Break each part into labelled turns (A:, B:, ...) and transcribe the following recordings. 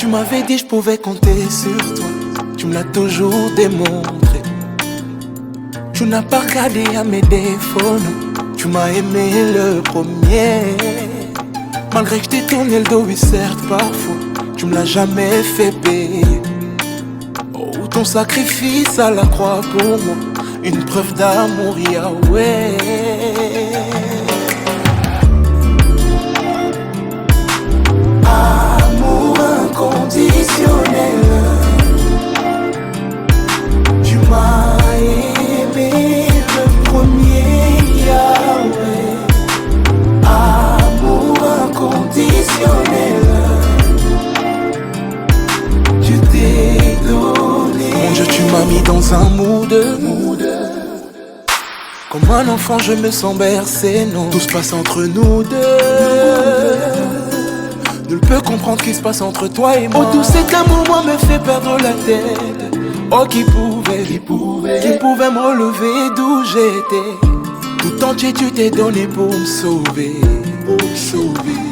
A: Tu m'avais dit je pouvais compter sur toi, tu me l'as toujours démontré. Tu n'as pas regardé à mes défauts, non. Tu m'as aimé le premier. Malgré que je t'ai tourné le dos, oui certes parfois, tu me l'as jamais fait payer. Oh, ton sacrifice à la croix pour moi, une preuve d'amour, Yahweh. Amour inconditionnel, tu m'as aimé le premier, Yahweh. Amour inconditionnel, tu t'es donné. Mon Dieu, tu m'as mis dans un mood. Comme un enfant, je me sens bercé, non. Tout se passe entre nous deux. Nul peut comprendre ce qui se passe entre toi et moi. Oh, tout cet amour, moi, me fait perdre la tête. Oh, qui pouvait me relever d'où j'étais. Tout entier, tu t'es donné pour me sauver. Pour me sauver.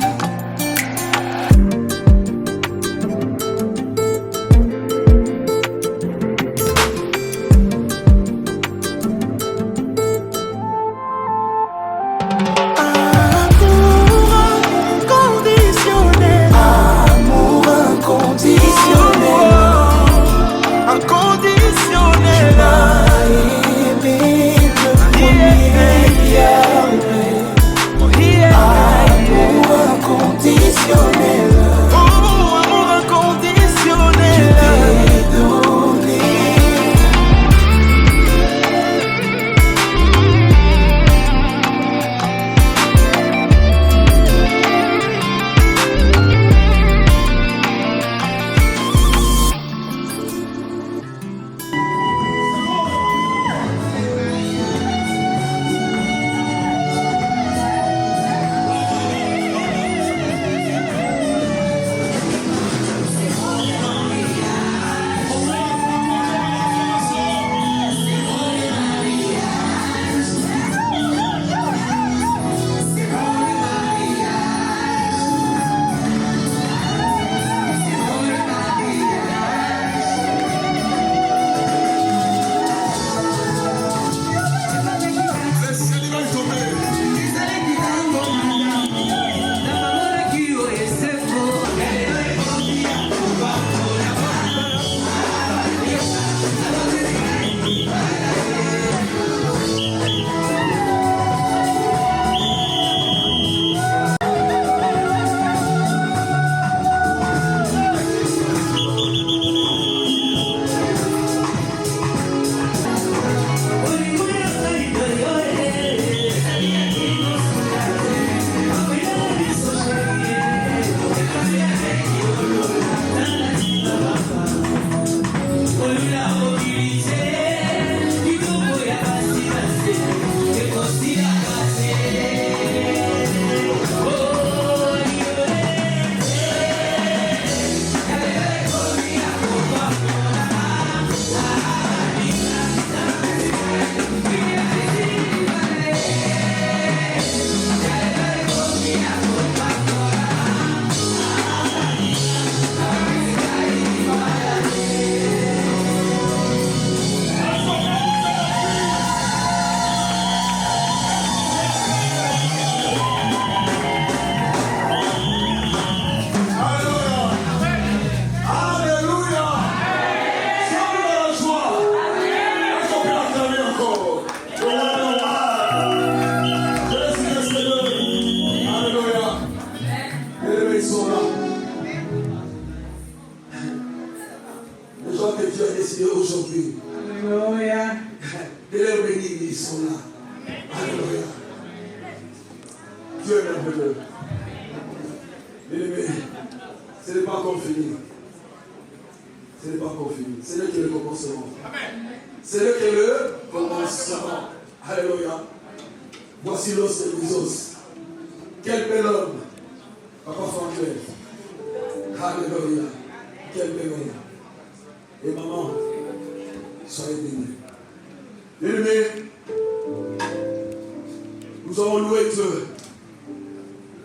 B: Nous allons louer Dieu.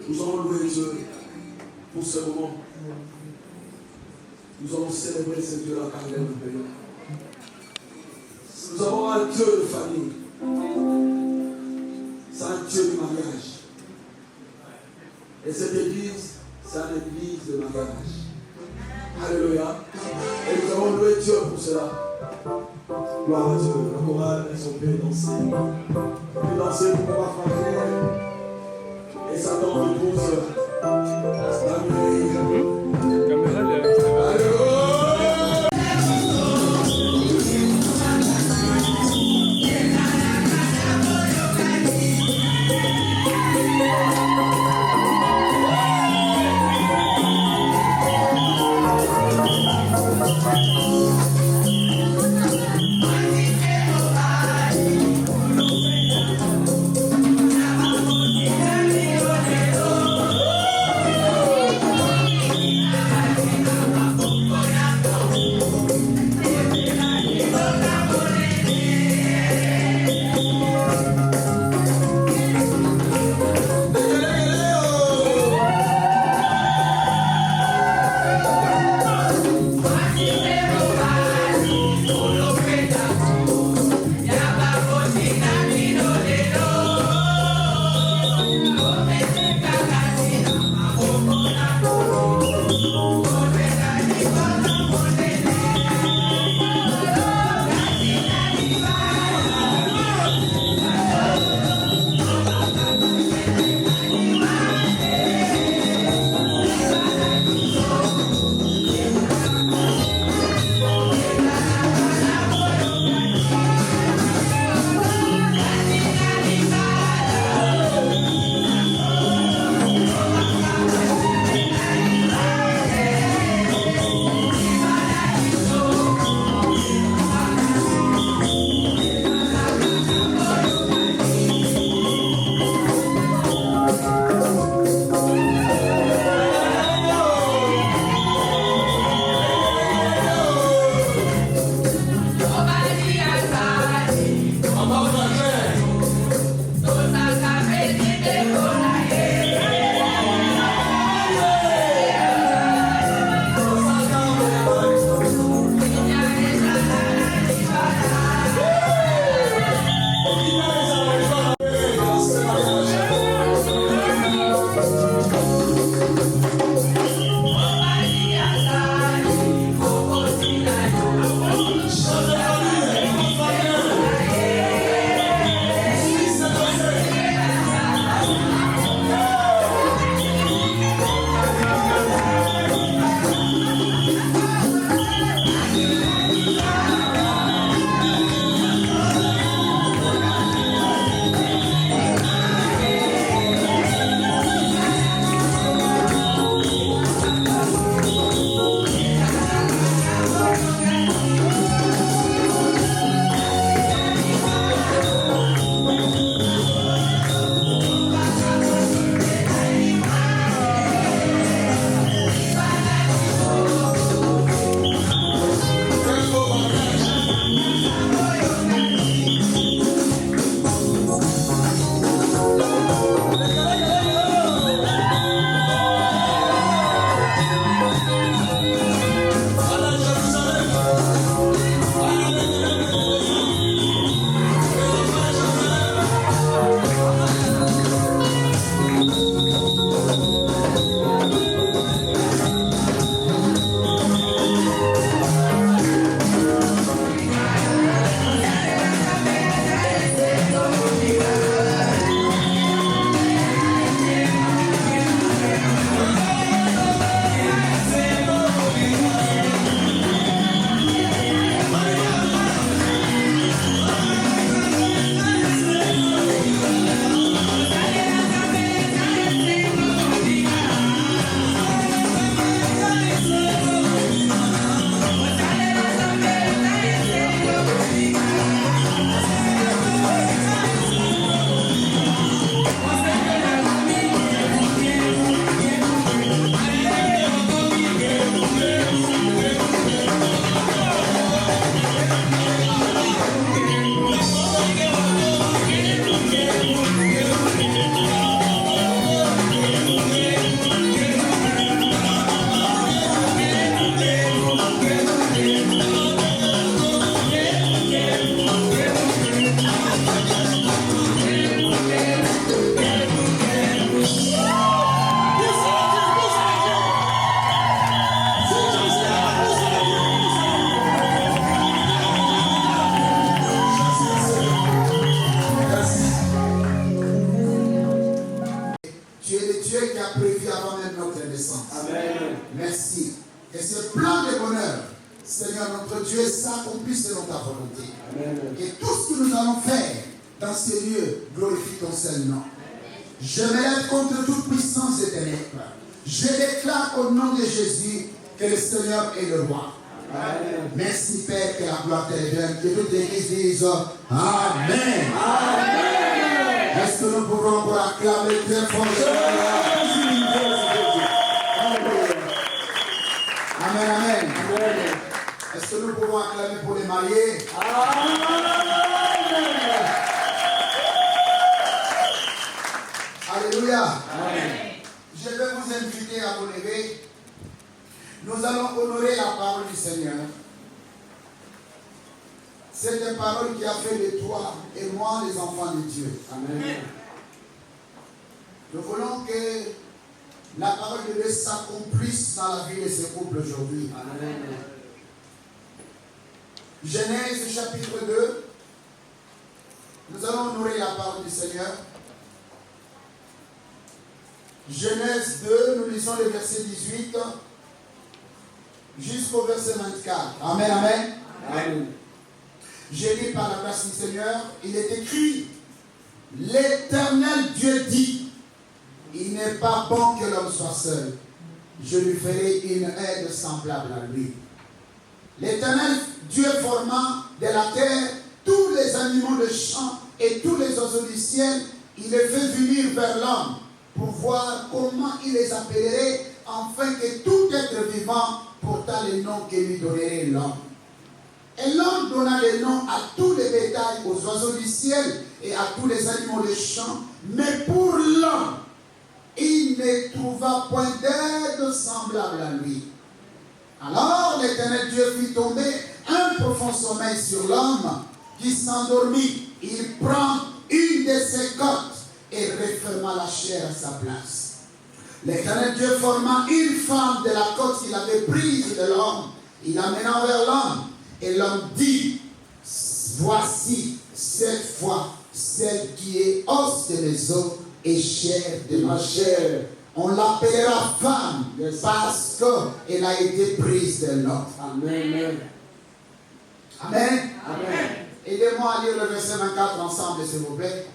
B: Nous allons louer Dieu pour ce moment. Nous allons célébrer ce Dieu-là car il est merveilleux. Nous avons un Dieu de famille. C'est un Dieu du mariage. Et cette église, c'est une église de mariage. Alléluia. Et nous avons loué Dieu pour cela. Gloire à Dieu. La chorale, elles sont bien dansées. On peut danser pour pouvoir frapper. Et ça tombe de 12 heures. La nuit.
C: que ce plan de bonheur, Seigneur notre Dieu, s'accomplisse selon ta volonté. Amen. Et tout ce que nous allons faire dans ces lieux glorifie ton seul nom. Je me lève contre toute puissance des ténèbres. Je déclare au nom de Jésus que le Seigneur est le roi. Amen. Merci Père, que la gloire te revienne. Que toute l'Église dise Amen. Amen. Est-ce que nous pouvons encore acclamer très fort? Amen, amen. Amen. Est-ce que nous pouvons acclamer pour les mariés? Amen. Alléluia. Amen. Je vais vous inviter à vous lever. Nous allons honorer la parole du Seigneur. C'est une parole qui a fait de toi et moi les enfants de Dieu. Amen. Nous voulons que la parole de Dieu s'accomplisse dans la vie de ce couple aujourd'hui. Amen. Genèse chapitre 2. Nous allons honorer la parole du Seigneur. Genèse 2, nous lisons le verset 18 jusqu'au verset 24. Amen, amen. Amen. J'ai lu par la grâce du Seigneur, il est écrit, l'Éternel Dieu dit, il n'est pas bon que l'homme soit seul. Je lui ferai une aide semblable à lui. L'Éternel Dieu forma de la terre tous les animaux de champ et tous les oiseaux du ciel, il les fait venir vers l'homme pour voir comment il les appellerait, afin que tout être vivant portât les noms que lui donnerait l'homme. Et l'homme donna les noms à tous les bétails, aux oiseaux du ciel et à tous les animaux des champs, mais pour l'homme, il ne trouva point d'aide semblable à lui. Alors l'Éternel Dieu fit tomber un profond sommeil sur l'homme qui s'endormit. Il prend une de ses côtes et referma la chair à sa place. L'Éternel Dieu forma une femme de la côte qu'il avait prise de l'homme. Il l'amena vers l'homme. Et l'homme dit, voici cette fois celle qui est os de mes os et chair de ma chair. On l'appellera femme parce qu'elle a été prise de l'homme. Amen. Amen. Amen. Aidez-moi à lire le verset 24 ensemble, s'il vous plaît.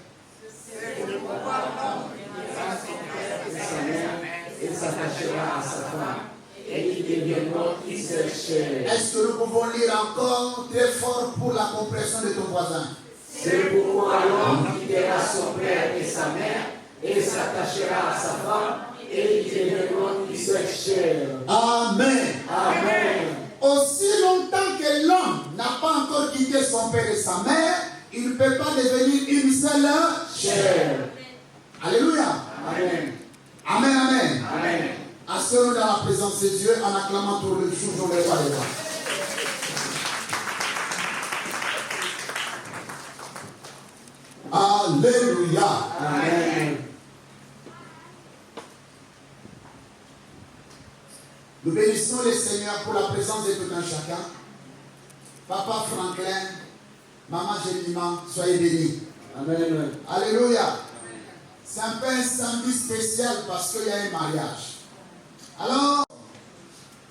C: Il s'attachera à sa femme et ils deviendront une seule chair. Est-ce que nous pouvons lire encore très fort pour la compréhension de ton voisin? C'est pourquoi l'homme quittera son père et sa mère et s'attachera à sa femme et ils deviendront une seule chair. Amen. Amen. Aussi longtemps que l'homme n'a pas encore quitté son père et sa mère, il ne peut pas devenir une seule chair. Alléluia. Amen. Amen, amen. Amen. Asseyons-nous dans la présence de Dieu en acclamant tout le jour les rois des rois. Alléluia. Amen. Nous bénissons le Seigneur pour la présence de tout un chacun. Papa Franklin, Maman Jemima, soyez bénis. Amen. Alléluia. C'est un peu un samedi spécial parce qu'il y a un mariage. Alors,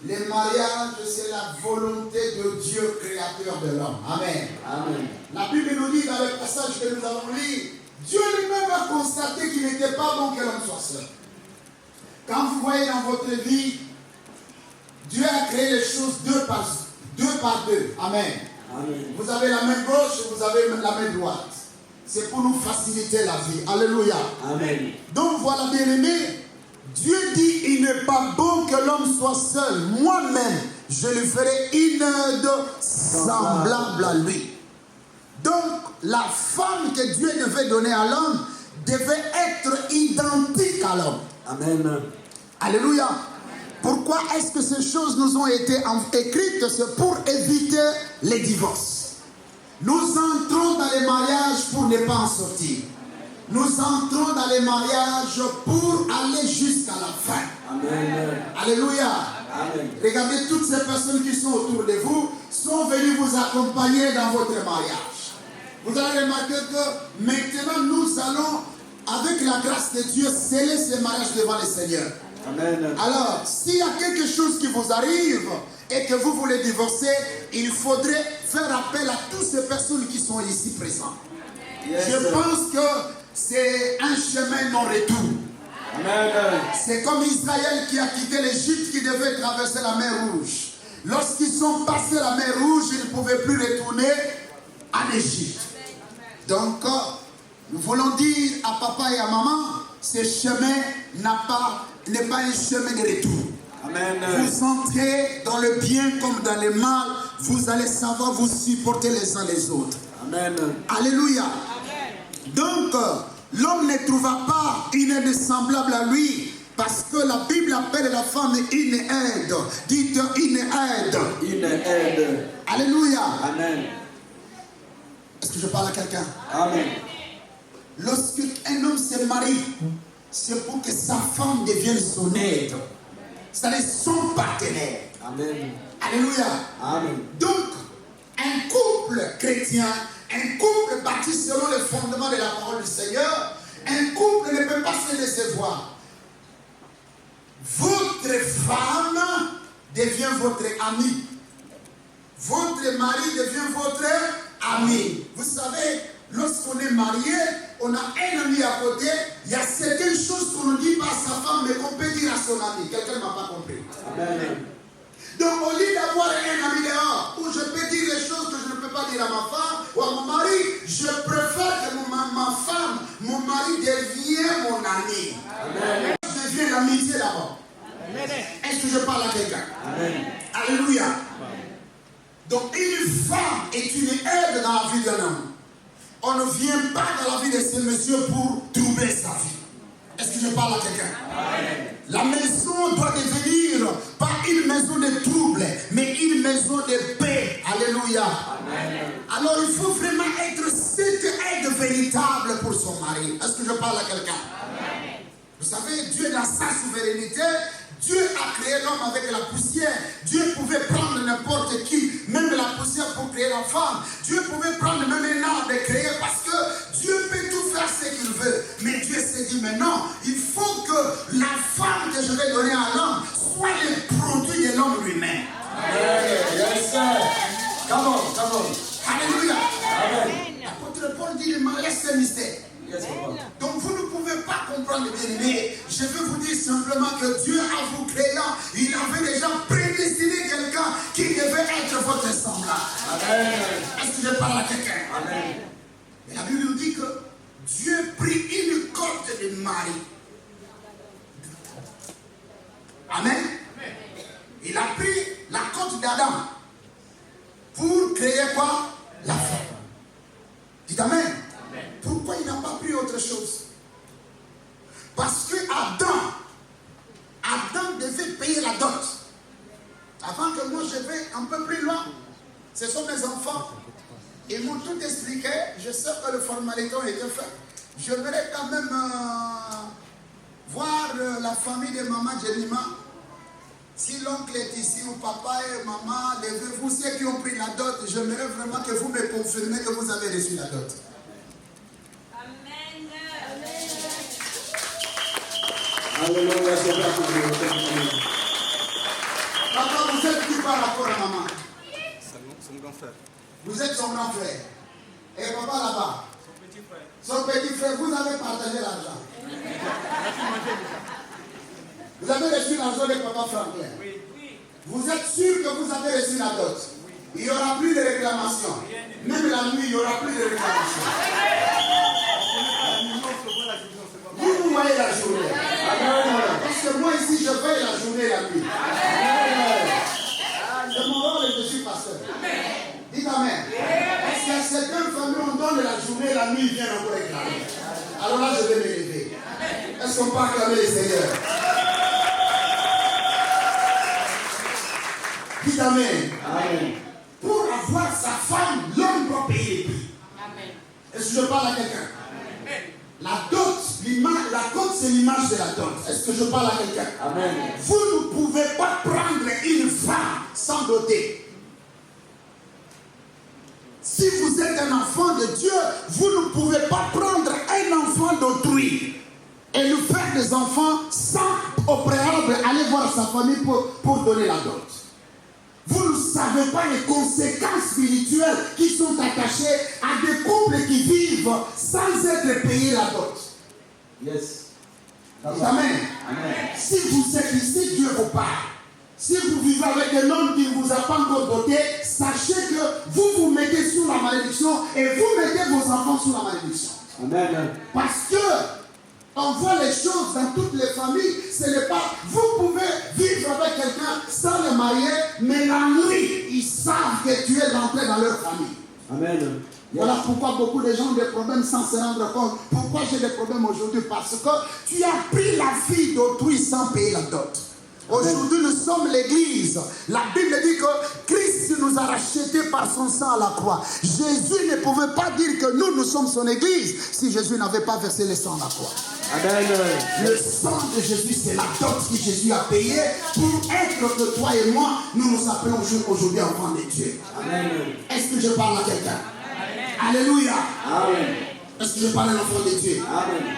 C: le mariage, c'est la volonté de Dieu, créateur de l'homme. Amen. Amen. La Bible nous dit dans le passage que nous avons lu, Dieu lui-même a constaté qu'il n'était pas bon que l'homme soit seul. Quand vous voyez dans votre vie, Dieu a créé les choses deux par deux. Amen. Amen. Vous avez la main gauche et vous avez la main droite. C'est pour nous faciliter la vie. Alléluia. Amen. Donc voilà, bien-aimé, Dieu dit, il n'est pas bon que l'homme soit seul. Moi-même, je lui ferai une aide semblable à lui. Donc, la femme que Dieu devait donner à l'homme devait être identique à l'homme. Amen. Alléluia. Pourquoi est-ce que ces choses nous ont été écrites? C'est pour éviter les divorces. Nous entrons dans les mariages pour ne pas en sortir. Nous entrons dans les mariages pour aller jusqu'à la fin. Amen. Alléluia. Amen. Regardez, toutes ces personnes qui sont autour de vous sont venues vous accompagner dans votre mariage. Vous allez remarquer que maintenant nous allons, avec la grâce de Dieu, sceller ce mariage devant le Seigneur.
B: Amen.
C: Alors, s'il y a quelque chose qui vous arrive et que vous voulez divorcer, il faudrait faire appel à toutes ces personnes qui sont ici présentes.
B: Yes.
C: Je pense que c'est un chemin non-retour.
B: Amen.
C: C'est comme Israël qui a quitté l'Égypte, qui devait traverser la mer Rouge. Lorsqu'ils sont passés la mer Rouge, ils ne pouvaient plus retourner en Égypte. Donc, nous voulons dire à papa et à maman, ce chemin n'est pas un chemin de retour.
B: Amen.
C: Vous entrez dans le bien comme dans le mal, vous allez savoir vous supporter les uns les autres.
B: Amen.
C: Alléluia. Donc, l'homme ne trouva pas une aide semblable à lui, parce que la Bible appelle la femme une aide. Dites une aide.
B: Une aide.
C: Alléluia.
B: Amen.
C: Est-ce que je parle à quelqu'un?
B: Amen.
C: Lorsqu'un homme se marie, c'est pour que sa femme devienne son aide. C'est-à-dire son partenaire.
B: Amen.
C: Alléluia.
B: Amen.
C: Donc, un couple chrétien, un couple bâti selon les fondements de la parole du Seigneur, un couple ne peut pas se décevoir. Votre femme devient votre amie. Votre mari devient votre ami. Vous savez, lorsqu'on est marié, on a un ami à côté, il y a certaines choses qu'on ne dit pas à sa femme, mais qu'on peut dire à son ami. Quelqu'un ne m'a pas compris.
B: Amen.
C: Donc au lieu d'avoir un ami dehors, où je peux dire les choses que je ne peux pas dire à ma femme ou à mon mari, je préfère que ma femme, mon mari devienne mon ami.
B: Amen.
C: Je deviens l'amitié d'abord. Est-ce que je parle à quelqu'un?
B: Amen.
C: Alléluia. Donc une femme est une aide dans la vie d'un homme. On ne vient pas dans la vie de ce monsieur pour troubler sa vie. Est-ce que je parle à quelqu'un? Amen. La maison doit devenir pas une maison de trouble, mais une maison de paix. Alléluia. Amen. Alors il faut vraiment être cette aide véritable pour son mari. Est-ce que je parle à quelqu'un? Amen. Vous savez, Dieu dans sa souveraineté, Dieu a créé l'homme avec la poussière. Dieu pouvait prendre n'importe qui, même la poussière pour créer la femme. Dieu pouvait prendre même un arbre et créer parce que Dieu peut tout faire ce qu'il veut. Mais Dieu s'est dit, mais non, il faut que la femme que je vais donner à l'homme soit le produit de l'homme lui-même.
B: Yes, sir. Come on, come on.
C: Alléluia.
B: Amen.
C: L'apôtre Paul dit, le mariage c'est un mystère.
B: Yes, Papa.
C: Donc vous ne pouvez pas comprendre le bien-aimé. Je veux vous dire simplement que Dieu, en vous créant, il avait déjà prédestiné quelqu'un qui devait être votre semblable.
B: Amen.
C: Est-ce que je parle à quelqu'un?
B: Amen.
C: Et la Bible nous dit que Dieu prit une côte de Marie. Amen. Il a pris la côte d'Adam pour créer quoi? La femme. Dites Amen. Pourquoi il n'a pas pris autre chose? Parce que Adam devait payer la dot. Avant que moi je vais un peu plus loin, ce sont mes enfants. Ils m'ont tout expliqué. Je sais que le formalité a été fait. J'aimerais quand même voir la famille de maman Jenima. Si l'oncle est ici ou papa et maman, levez-vous, ceux qui ont pris la dot, j'aimerais vraiment que vous me confirmez que vous avez reçu la dot.
B: Alléluia, c'est vrai que
C: Papa, vous êtes qui par rapport à maman?
D: Son grand frère.
C: Vous êtes son grand frère. Et papa là-bas?
D: Son petit frère.
C: Son petit frère, vous avez partagé l'argent. Vous avez reçu l'argent de papa Franklin.
D: Oui.
C: Vous êtes sûr que vous avez reçu la dot? Il n'y aura plus de réclamation. Même la nuit, il n'y aura plus de réclamation. Vous voyez la journée. Parce que moi ici, je veille la journée et la nuit. C'est mon rôle et je suis pasteur. Dites Amen. Parce qu'à certaines familles, on donne la journée et la nuit, ils viennent encore réclamer. Alors là, je vais me lever. Est-ce qu'on peut acclamer les seigneurs? Dites Amen.
B: Amen.
C: Pour avoir sa femme, l'homme doit payer les prix. Est-ce que je parle à quelqu'un? La dot, la dot c'est l'image de la dot. Est-ce que je parle à quelqu'un?
B: Amen.
C: Vous ne pouvez pas prendre une femme sans doter. Si vous êtes un enfant de Dieu, vous ne pouvez pas prendre un enfant d'autrui et lui faire des enfants sans au préalable aller voir sa famille pour donner la dot. Vous ne savez pas les conséquences spirituelles qui sont attachées à des couples qui vivent sans être payés la dot.
B: Yes.
C: Amen.
B: Amen.
C: Si vous êtes ici, Dieu vous parle. Si vous vivez avec un homme qui ne vous a pas encore doté, sachez que vous vous mettez sous la malédiction et vous mettez vos enfants sous la malédiction.
B: Amen.
C: Parce que on voit les choses dans toutes les familles. Ce n'est pas, vous pouvez vivre avec quelqu'un sans le marier, mais la nuit, ils savent que tu es entré dans leur famille.
B: Amen.
C: Voilà pourquoi beaucoup de gens ont des problèmes sans se rendre compte. Pourquoi j'ai des problèmes aujourd'hui? Parce que tu as pris la fille d'autrui sans payer la dot. Aujourd'hui, nous sommes l'église. La Bible dit que Christ nous a rachetés par son sang à la croix. Jésus ne pouvait pas dire que nous sommes son église si Jésus n'avait pas versé le sang à la croix.
B: Amen.
C: Le sang de Jésus, c'est la dot que Jésus a payée pour être que toi et moi, nous nous appelons aujourd'hui enfants de Dieu.
B: Amen.
C: Est-ce que je parle à quelqu'un? Alléluia.
B: Amen.
C: Est-ce que je parle à l'enfant de Dieu?
B: Amen.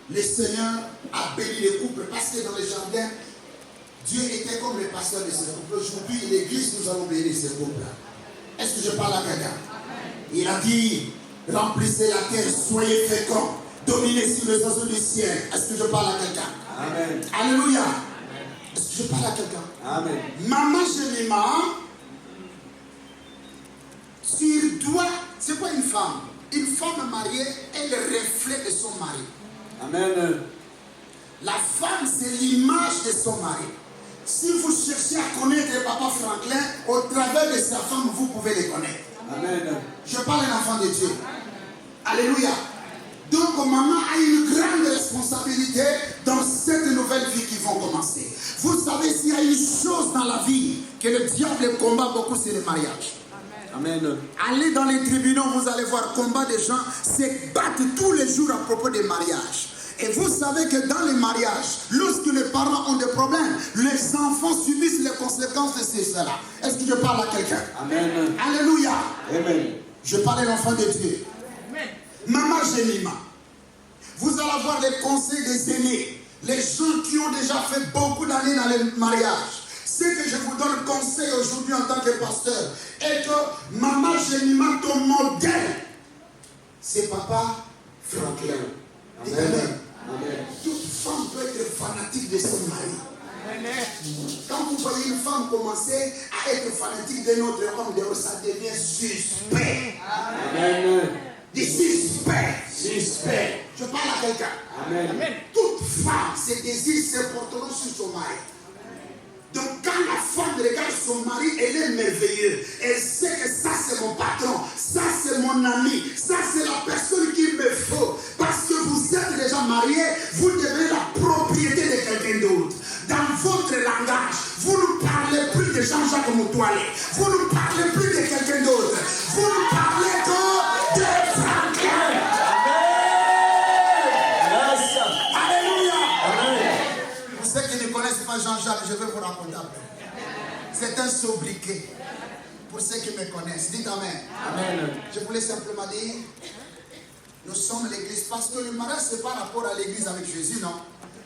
C: Le Seigneur a béni les couples parce que dans le jardin, Dieu était comme le pasteur de ce couple. Aujourd'hui, l'église, nous allons bénir ce couple. Est-ce que je parle à quelqu'un? Il a dit, remplissez la terre, soyez féconds, dominez sur les oiseaux du ciel. Est-ce que je parle à quelqu'un?
B: Amen.
C: Alléluia. Est-ce que je parle à quelqu'un?
B: Amen.
C: Maman Jemima, tu dois... C'est quoi une femme? Une femme mariée est le reflet de son mari.
B: Amen.
C: La femme, c'est l'image de son mari. Si vous cherchez à connaître Papa Franklin, au travers de sa femme, vous pouvez les connaître.
B: Amen.
C: Je parle d'un enfant de Dieu. Alléluia. Donc, maman a une grande responsabilité dans cette nouvelle vie qui vont commencer. Vous savez, s'il y a une chose dans la vie que le diable combat beaucoup, c'est le mariage.
B: Amen.
C: Allez dans les tribunaux, vous allez voir combien de gens se battent tous les jours à propos des mariages. Et vous savez que dans les mariages, lorsque les parents ont des problèmes, les enfants subissent les conséquences de cela. Est-ce que je parle à quelqu'un?
B: Amen.
C: Alléluia.
B: Amen.
C: Je parle à l'enfant de Dieu.
D: Amen.
C: Maman Jemima, vous allez avoir les conseils des aînés, les gens qui ont déjà fait beaucoup d'années dans le mariage. Ce que je vous donne conseil aujourd'hui en tant que pasteur est que Maman Jemima, ton modèle, c'est Papa Franklin. Amen. Amen.
B: Amen.
C: Toute femme peut être fanatique de son mari.
D: Amen.
C: Quand vous voyez une femme commencer à être fanatique d'un autre homme, ça devient suspect.
B: Amen.
C: Des suspects.
B: Suspect.
C: Je parle à quelqu'un.
B: Amen.
D: Amen.
C: Toute femme, ses désirs se porteront sur son mari. Donc quand la femme regarde son mari, elle est merveilleuse. Elle sait que ça c'est mon patron, ça c'est mon ami, ça c'est la personne qu'il me faut. Parce que vous êtes déjà marié, vous devenez la propriété de quelqu'un d'autre. Dans votre langage, vous ne parlez plus de Jean-Jacques Moutoualé. Vous ne parlez plus de quelqu'un d'autre. Vous ne parlez que de Franklin. Alléluia. Pour ceux qui ne connaissent pas Jean-Jacques, je vais vous raconter un peu. C'est un sobriquet. Pour ceux qui me connaissent, dites Amen.
B: Amen.
C: Je voulais simplement dire, nous sommes l'église, parce que le mariage, ce n'est pas rapport à l'église avec Jésus, non.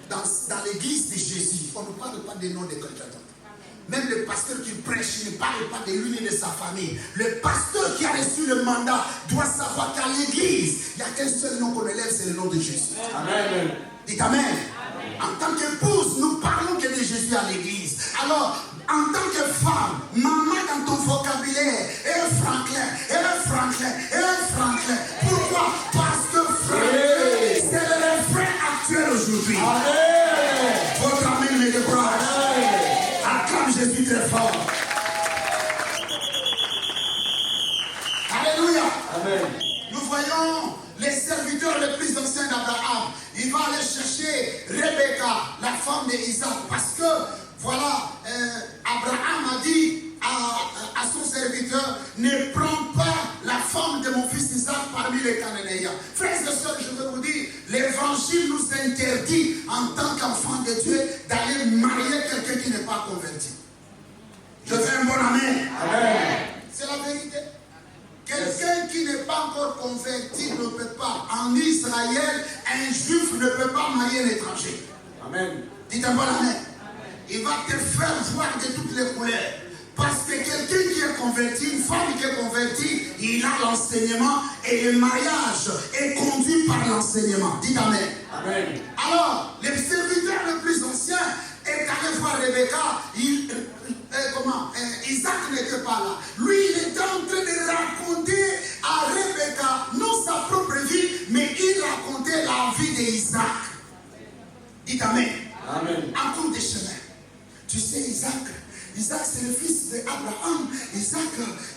C: Dans l'église de Jésus, on ne parle pas des noms de quelqu'un d'autre. Même le pasteur qui prêche, il ne parle pas de lui ni de sa famille. Le pasteur qui a reçu le mandat doit savoir qu'à l'église, il n'y a qu'un seul nom qu'on élève, c'est le nom de Jésus.
B: Amen.
C: Dites Amen. En tant qu'épouse, nous parlons que de Jésus à l'église. Alors, en tant que femme, maman dans ton vocabulaire, elle est Franklin. Pourquoi? Parce que Franklin, c'est le refrain actuel aujourd'hui. Votre amen me décourage. Acclame Jésus très fort. Alléluia.
B: Amen.
C: Nous voyons les serviteurs les plus anciens d'Abraham. Il va aller chercher Rebecca, la femme d'Isaac, parce que, voilà, Abraham a dit à son serviteur, ne prends pas la femme de mon fils Isaac parmi les Cananéens. Frères et sœurs, je veux vous dire, l'évangile nous interdit, en tant qu'enfants de Dieu, d'aller marier quelqu'un qui n'est pas converti. Je fais un bon amen.
B: Amen.
C: C'est la vérité. Quelqu'un qui n'est pas encore converti ne peut pas. En Israël, un juif ne peut pas marier un étranger.
B: Amen.
C: Dites-moi l'amen. Il va te faire voir de toutes les couleurs. Parce que quelqu'un qui est converti, une femme qui est convertie, il a l'enseignement et le mariage est conduit par l'enseignement. Dites amen.
B: Amen.
C: Alors, le serviteur le plus ancien est allé voir Rebecca. Isaac n'était pas là. Lui, il était en train de raconter à Rebecca, non sa propre vie, mais il racontait la vie d'Isaac. Dites amen. Amen. En cours de chemin. Tu sais, Isaac, c'est le fils d'Abraham. Isaac,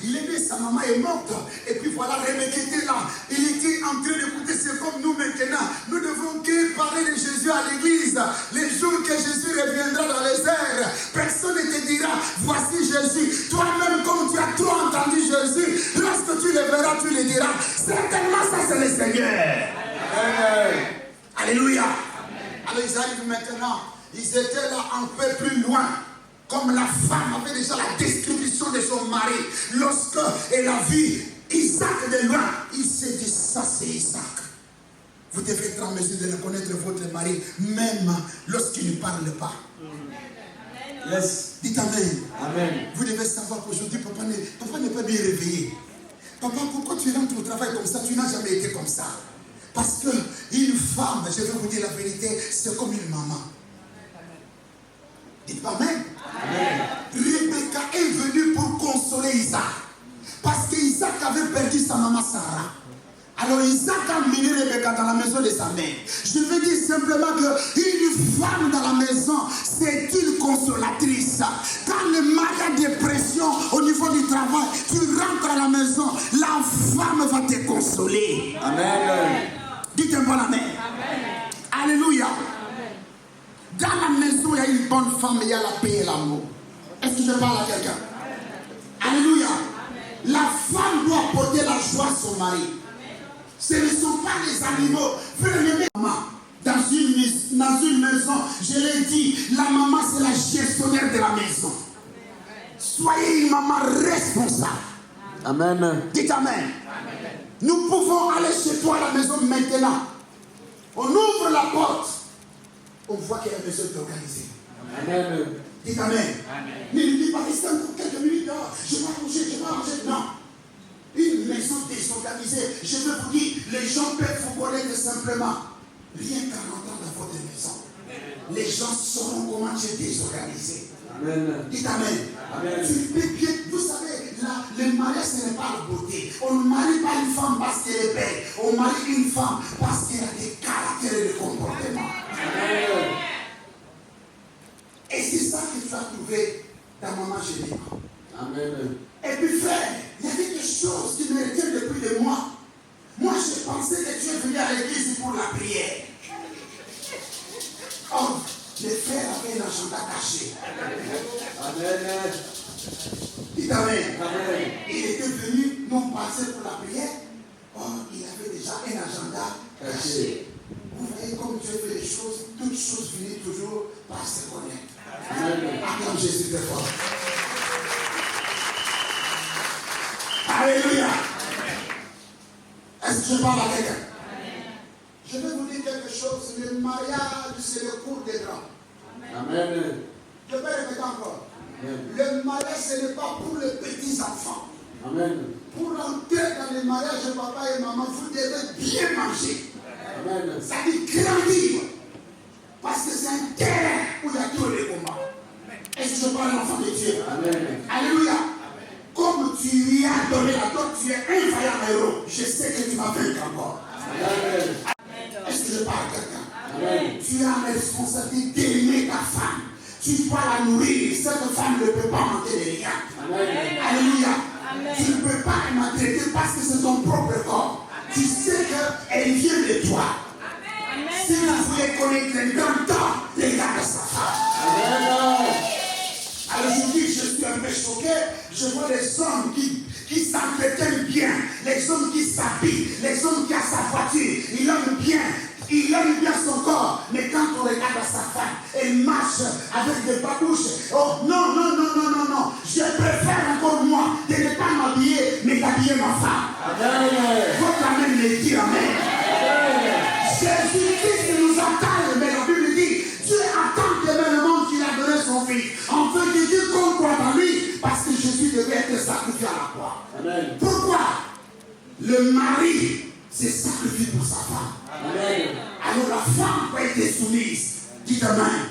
C: il est né, sa maman est morte. Et puis voilà, Rebecca était là. Il était en train d'écouter, c'est comme nous maintenant. Nous devons que parler de Jésus à l'église. Les jours que Jésus reviendra dans les airs, personne ne te dira, voici Jésus. Toi-même, comme tu as trop entendu Jésus, lorsque tu le verras, tu le diras. Certainement, ça c'est le Seigneur. Amen. Alléluia. Alors ils arrivent maintenant. Ils étaient là un peu plus loin. Comme la femme avait déjà la description de son mari. Lorsque elle a vu Isaac de loin, il s'est dit, ça c'est Isaac. Vous devez être en mesure de reconnaître votre mari, même lorsqu'il ne parle pas. Yes. Dites amen. Amen. Vous devez savoir qu'aujourd'hui, papa n'est pas bien réveillé. Papa, pourquoi tu rentres au travail comme ça? Tu n'as jamais été comme ça. Parce qu'une femme, je vais vous dire la vérité, c'est comme une maman. Dites pas amen. Amen. Rebecca est venue pour consoler Isaac. Parce qu'Isaac avait perdu sa maman Sarah. Alors Isaac a mené Rebecca dans la maison de sa mère. Je veux dire simplement qu'une femme dans la maison, c'est une consolatrice. Quand le mari a des pressions au niveau du travail, tu rentres à la maison, la femme va te consoler. Amen. Dites un bon amen. Amen. Alléluia. Dans la maison, il y a une bonne femme, il y a la paix et l'amour. Est-ce que je parle à quelqu'un? Alléluia. La femme doit apporter la joie à son mari. Ce ne sont pas les animaux. Dans une maison, je l'ai dit, la maman c'est la gestionnaire de la maison. Soyez une maman responsable. Amen. Dites amen. Amen. Nous pouvons aller chez toi à la maison maintenant. On ouvre la porte. On voit que la maison est organisée. Amen. Dites amen. Amen. Ne dis pas rester encore quelques minutes dehors. Je vais manger. Non. Une maison désorganisée. Je veux vous dire, les gens peuvent vous connaître simplement. Rien qu'en entrant dans votre maison. Les gens sauront comment tu es désorganisé. Amen. Dites amen. Amen. Vous savez, là, le mariage, ce n'est pas la beauté. On ne marie pas une femme parce qu'elle est belle. On marie une femme parce qu'elle a des caractères et des comportements. Amen. Et c'est ça que tu as trouvé dans Maman Jérémie. Amen. Et puis frère, il y a quelque chose qui me retient depuis des mois. Moi, je pensais que tu es venu à l'église pour la prière. Oh, le frère avait un agenda caché. Amen. Dites amen. Amen. Il était venu non passer pour la prière. Oh, il avait déjà un agenda caché. Vous voyez comme Dieu fait les choses, toutes choses finissent toujours par se connaître. Acclame Jésus très fort. Alléluia. Est-ce que je parle à quelqu'un? Je vais vous dire quelque chose. Le mariage, c'est le cours des grands. Amen. Je vais répéter encore. Amen. Le mariage, ce n'est pas pour les petits enfants. Amen. Pour entrer dans le mariage, papa et maman, vous devez bien manger. Amen. Ça dit grandir. Parce que c'est un terrain où il y a tous les combats. Est-ce que je parle l'enfant de Dieu? Amen. Alléluia. Comme tu lui as donné la donne, tu es un vaillant héros. Je sais que tu vas vaincre encore. Amen. Est-ce que je parle à quelqu'un? Tu as la responsabilité d'aimer ta femme. Tu dois la nourrir. Cette femme ne peut pas manquer de rien. Alléluia. Amen. Tu ne peux pas la maltraiter parce que c'est ton propre corps. Tu sais qu'elle vient de toi. Amen. Si vous voulez connaître un grand temps, regarde sa femme. Amen. Alors je dis, je suis un peu choqué. Je vois les hommes qui s'entretiennent bien, les hommes qui s'habillent, les hommes qui ont sa voiture, il aime bien son corps. Mais quand on regarde sa femme, elle marche avec des babouches. Oh non. Je préfère encore moi de ne pas m'habiller, mais d'habiller ma femme. Votre amen me dit amen. Jésus-Christ nous attend, mais la Bible dit, Dieu attend que le mari se sacrifie pour sa femme.
B: Amen.
C: Alors la femme doit être soumise. Dites Amen.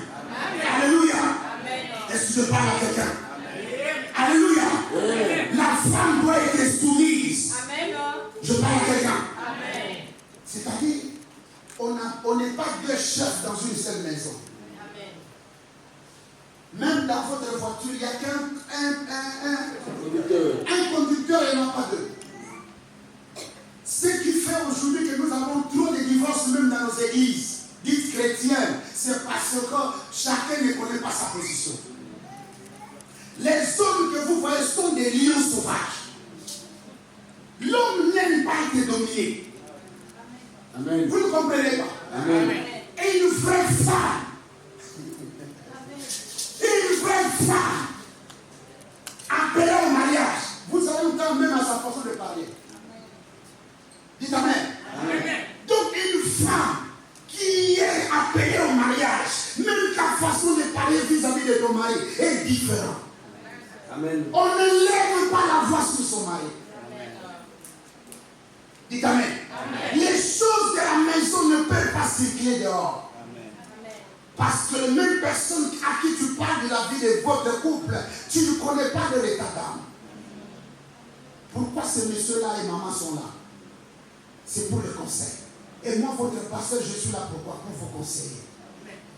C: Alléluia. Est-ce que je parle à quelqu'un? Alléluia. La femme doit être soumise. Je parle à quelqu'un. C'est-à-dire, on n'est pas deux chefs dans une seule maison. Même dans votre voiture, il n'y a qu'un conducteur et non pas deux. Ce qui fait aujourd'hui que nous avons trop de divorces même dans nos églises, dites chrétiennes, c'est parce que chacun ne connaît pas sa position. Les hommes que vous voyez sont des lions sauvages. L'homme n'aime pas être dominé.
B: Amen.
C: Vous ne comprenez pas.
B: Amen.
C: Et une vraie femme. Une vraie femme. Appelée au mariage. Vous allez entendre même à sa façon de parler. Dites Amen. Donc une femme qui est appelée au mariage, même ta façon de parler vis-à-vis de ton mari est différente.
B: Amen.
C: On ne lève pas la voix sur son mari. Dites Amen. Les choses de la maison ne peuvent pas circuler dehors. Parce que les mêmes personnes à qui tu parles de la vie de votre couple, tu ne connais pas de l'état d'âme. Pourquoi ces messieurs-là et maman sont là? C'est pour le conseil. Et moi, votre pasteur, je suis là pourquoi? Pour vous conseiller.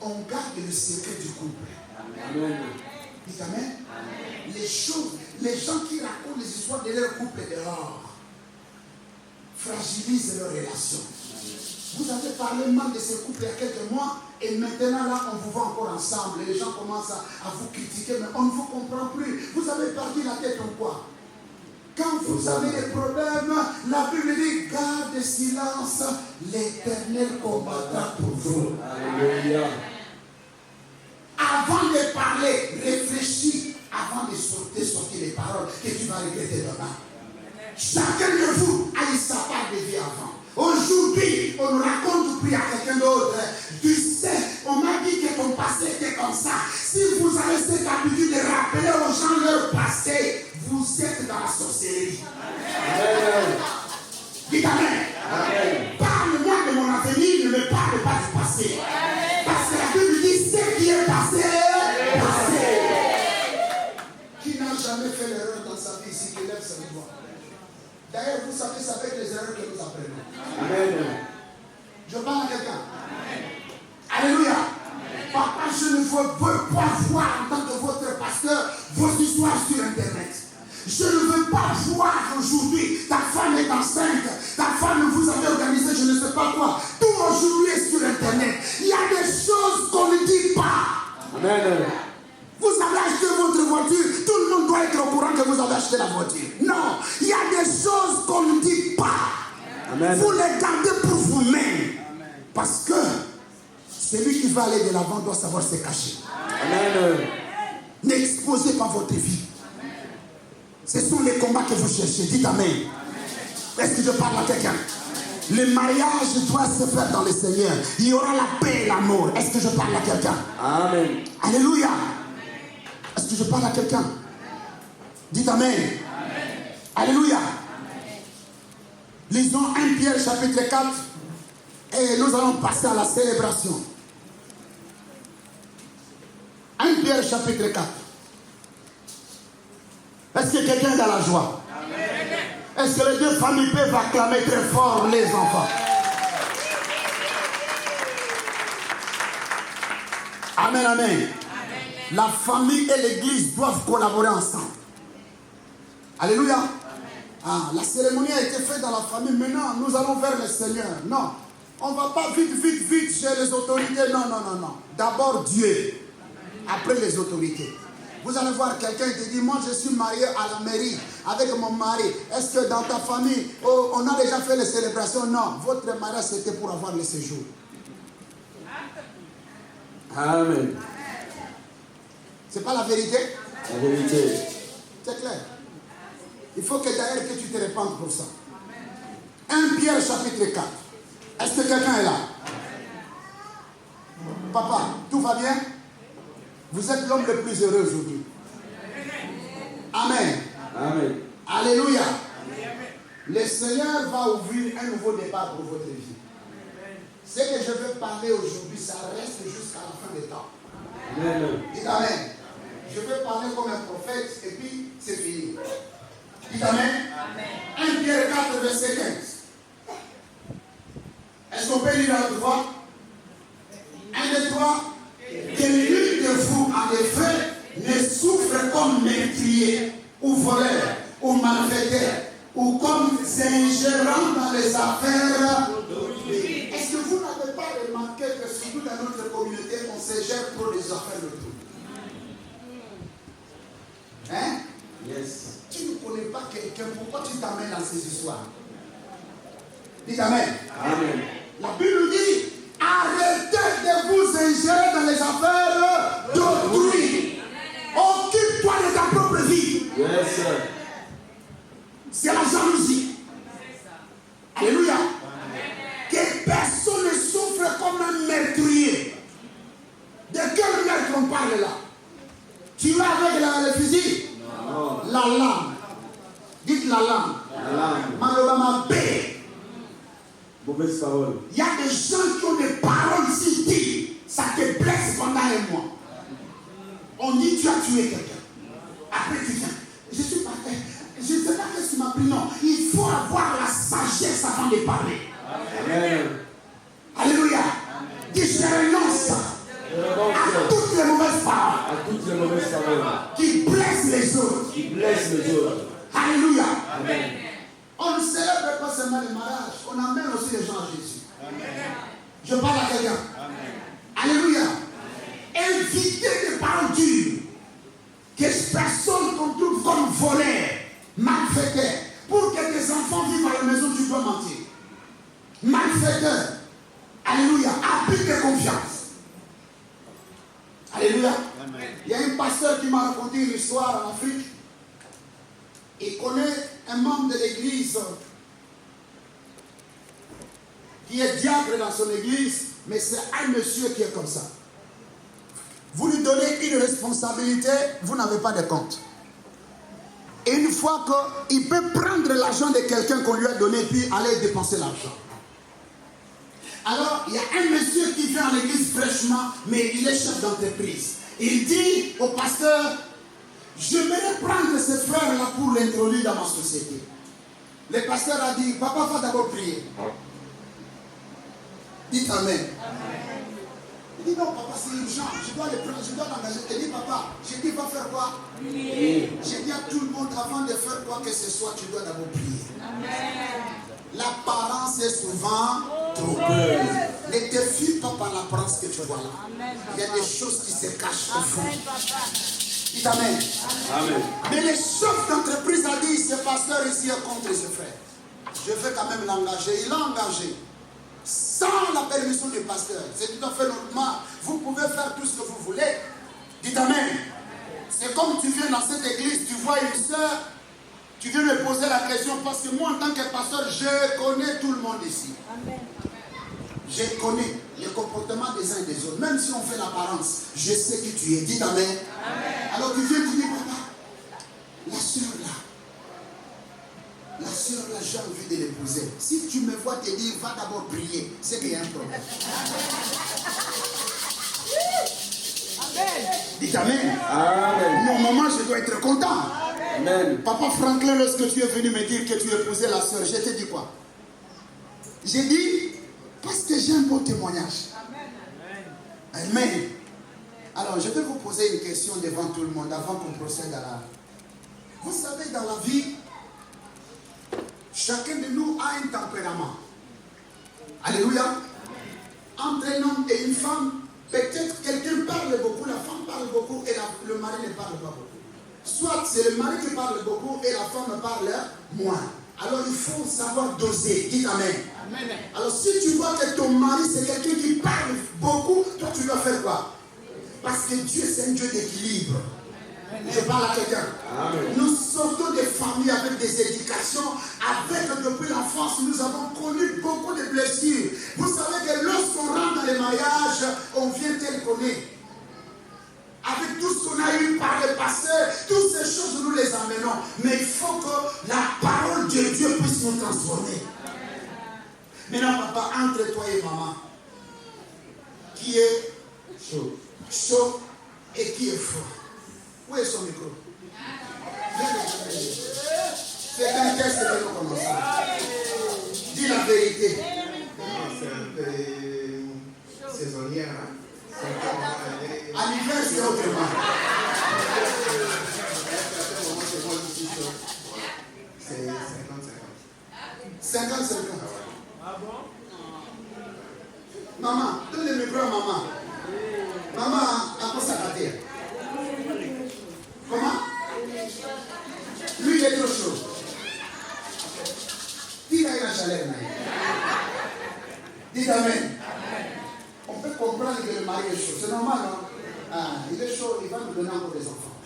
C: On garde le secret du couple.
B: Amen.
C: Dites Amen. Les choses, les gens qui racontent les histoires de leur couple dehors fragilisent leur relation. Vous avez parlé mal de ce couple il y a quelques mois et maintenant là on vous voit encore ensemble et les gens commencent à vous critiquer mais on ne vous comprend plus. Vous avez perdu la tête en quoi? Quand vous avez des problèmes, la Bible dit garde silence, l'Éternel combattra pour vous.
B: Alléluia.
C: Avant de parler, réfléchis avant de sortir les paroles que tu vas regretter demain. Chacun de vous a eu sa part de vie avant. Aujourd'hui, on nous raconte plus à quelqu'un d'autre. Tu sais, on m'a dit que ton passé était comme ça. Si vous avez cette habitude de rappeler aux gens leur passé, vous êtes dans la sorcellerie.
B: Amen.
C: Dites Amen.
B: Amen.
C: Parle-moi de mon avenir, ne me parle pas du passé. Parce que la Bible dit ce qui est passé, passé. Qui n'a jamais fait l'erreur dans sa vie ici, qui lève sa voix. D'ailleurs, vous savez, c'est avec les erreurs que nous apprenons.
B: Amen.
C: Je parle à quelqu'un. Alléluia. Papa, je ne veux pas voir en tant que votre pasteur vos histoires sur Internet. Je ne veux pas voir aujourd'hui ta femme est enceinte, ta femme vous avez organisé je ne sais pas quoi. Tout aujourd'hui est sur Internet. Il y a des choses qu'on ne dit pas.
B: Amen.
C: Vous avez acheté votre voiture, tout le monde doit être au courant que vous avez acheté la voiture. Non, il y a des choses qu'on ne dit pas.
B: Amen.
C: Vous les gardez pour vous-même. Parce que celui qui va aller de l'avant doit savoir se cacher.
B: Amen.
C: N'exposez pas votre vie. Ce sont les combats que vous cherchez. Dites Amen. Est-ce que je parle à quelqu'un? Le mariage doit se faire dans le Seigneur. Il y aura la paix et l'amour. Est-ce que je parle à quelqu'un?
B: Amen.
C: Alléluia. Est-ce que je parle à quelqu'un? Dites Amen. Alléluia. Lisons 1 Pierre chapitre 4 et nous allons passer à la célébration. 1 Pierre chapitre 4. Est-ce que quelqu'un est dans la joie? Est-ce que les deux familles peuvent acclamer très fort les enfants? Amen, amen. La famille et l'église doivent collaborer ensemble. Alléluia. Ah, la cérémonie a été faite dans la famille. Maintenant, nous allons vers le Seigneur. Non, on ne va pas vite chez les autorités. Non. D'abord Dieu, après les autorités. Vous allez voir quelqu'un qui dit, moi je suis marié à la mairie avec mon mari. Est-ce que dans ta famille, on a déjà fait les célébrations? Non, votre mariage c'était pour avoir le séjour.
B: Amen.
C: C'est pas la vérité?
B: La vérité.
C: C'est clair. Il faut que d'ailleurs que tu te répandes pour ça. 1 Pierre chapitre 4. Est-ce que quelqu'un est là? Papa, tout va bien? Vous êtes l'homme le plus heureux aujourd'hui. Amen.
B: Amen.
C: Alléluia. Le le Seigneur va ouvrir un nouveau départ pour votre vie. Ce que je veux parler aujourd'hui, ça reste jusqu'à la fin des temps. Dites Amen. Je vais parler comme un prophète et puis c'est fini. Dites Amen. 1 Pierre 4, verset 15. Est-ce qu'on peut lire la voix? 1, 2, 3. Que l'une de vous, en effet, ne souffre comme meurtrier, ou voleur, ou malfaiteur, ou comme ingérant dans les affaires d'autrui. Est-ce que vous n'avez pas remarqué que surtout dans notre communauté, on se gère trop des affaires d'autrui? Hein?
B: Yes.
C: Tu ne connais pas quelqu'un, pourquoi tu t'amènes dans ces histoires? Dites Amen.
B: Amen.
C: La Bible dit, arrêtez de vous ingérer dans les affaires d'autrui. Occupe-toi de ta propre vie.
B: Yes, sir.
C: C'est la jalousie. Alléluia. Que personne ne souffre comme un meurtrier. De quel meurtre on parle là? Tu vas avec le fusil?
B: Non.
C: La lame. Dites la lame.
B: La lame.
C: Malobama B.
B: Mauvaise parole.
C: Il y a des gens qui ont des paroles si dit, ça te blesse pendant un mois. On dit tu as tué quelqu'un. Après tu viens. Je suis pas fait. Je ne sais pas ce qui m'a pris. Non. Il faut avoir la sagesse avant de parler.
B: Amen.
C: Alléluia. Dis je renonce à toutes les mauvaises paroles.
B: À toutes les mauvaises paroles.
C: Qui blessent les autres.
B: Qui blessent les autres.
C: Alléluia.
B: Amen.
C: On ne célèbre pas seulement les mariages, on amène aussi les gens à Jésus. Je parle à quelqu'un. Alléluia. Évitez des paroles dures. Que personne qu'on trouve comme voleur, malfaiteur. Pour que tes enfants vivent à la maison, tu dois mentir. Malfaiteur. Alléluia. Habite de confiance. Alléluia.
B: Amen.
C: Il y a un pasteur qui m'a raconté une histoire en Afrique. Il connaît un membre de l'église qui est diacre dans son église, mais c'est un monsieur qui est comme ça. Vous lui donnez une responsabilité, vous n'avez pas de compte. Et une fois qu'il peut prendre l'argent de quelqu'un qu'on lui a donné, puis aller dépenser l'argent. Alors, il y a un monsieur qui vient à l'église fraîchement, mais il est chef d'entreprise. Il dit au pasteur, j'aimerais prendre ce frère-là pour l'introduire dans ma société. Le pasteur a dit, papa va d'abord prier. Dites Amen. Il dit, non papa c'est urgent, je dois le prendre, je dois l'engager. Il dit, papa, j'ai dit, va faire quoi? Prier. J'ai dit à tout le monde, avant de faire quoi que ce soit, tu dois d'abord prier. L'apparence est souvent trompeuse. Ne te fie pas par l'apparence que tu vois là. Il y a des choses qui se cachent au fond. Dites Amen.
B: Amen.
C: Mais le chef d'entreprise a dit, ce pasteur ici est contre ce frère. Je vais quand même l'engager. Il l'a engagé. Sans la permission du pasteur. C'est tout à fait normal. Vous pouvez faire tout ce que vous voulez. Dites Amen. C'est comme tu viens dans cette église, tu vois une soeur, tu viens me poser la question parce que moi en tant que pasteur, je connais tout le monde ici. Amen. Je connais le comportement des uns et des autres. Même si on fait l'apparence, je sais qui tu es. Dites Amen. Amen. Alors tu viens, tu dis, papa, la soeur là, j'ai envie de l'épouser. Si tu me vois te dire, va d'abord prier, c'est qu'il y a un problème. Amen. Dites Amen.
B: Amen.
C: Normalement, je dois être content.
B: Amen.
C: Papa Franklin, lorsque tu es venu me dire que tu épousais la soeur, je t'ai dit quoi? J'ai dit, parce que j'ai un bon témoignage. Amen. Amen. Alors, je vais vous poser une question devant tout le monde avant qu'on procède à la... Vous savez, dans la vie, chacun de nous a un tempérament. Alléluia. Entre un homme et une femme, peut-être quelqu'un parle beaucoup, la femme parle beaucoup et le mari ne parle pas beaucoup. Soit c'est le mari qui parle beaucoup et la femme parle moins. Alors il faut savoir doser. Dites Amen. Amen. Alors si tu vois que ton mari c'est quelqu'un qui parle beaucoup, toi tu dois faire quoi? Parce que Dieu c'est un Dieu d'équilibre. Je parle à quelqu'un. Nous sortons des familles avec des éducations, avec depuis l'enfance, nous avons connu beaucoup de blessures. Vous savez que lorsqu'on rentre dans les mariages, on vient tel qu'on est. Avec tout ce qu'on a eu par le passé, toutes ces choses, nous les amenons. Mais il faut que la parole de Dieu puisse nous transformer. Maintenant, papa, entre toi et maman, qui est chaud et qui est froid? Où est son micro? C'est un test que nous commençons. Dis la vérité.
E: C'est un peu saisonnière.
C: À l'hiver, c'est autrement.
E: C'est 50-50.
C: 50-50. Ah bon? Maman, donne le micro à maman. Maman, à quoi ça va dire? Comment? Lui, il est trop chaud. Dis là, il a chaleur. Dis amen. On peut comprendre que le mari est chaud. C'est normal, non? Ah, il est chaud, il va nous donner encore des enfants.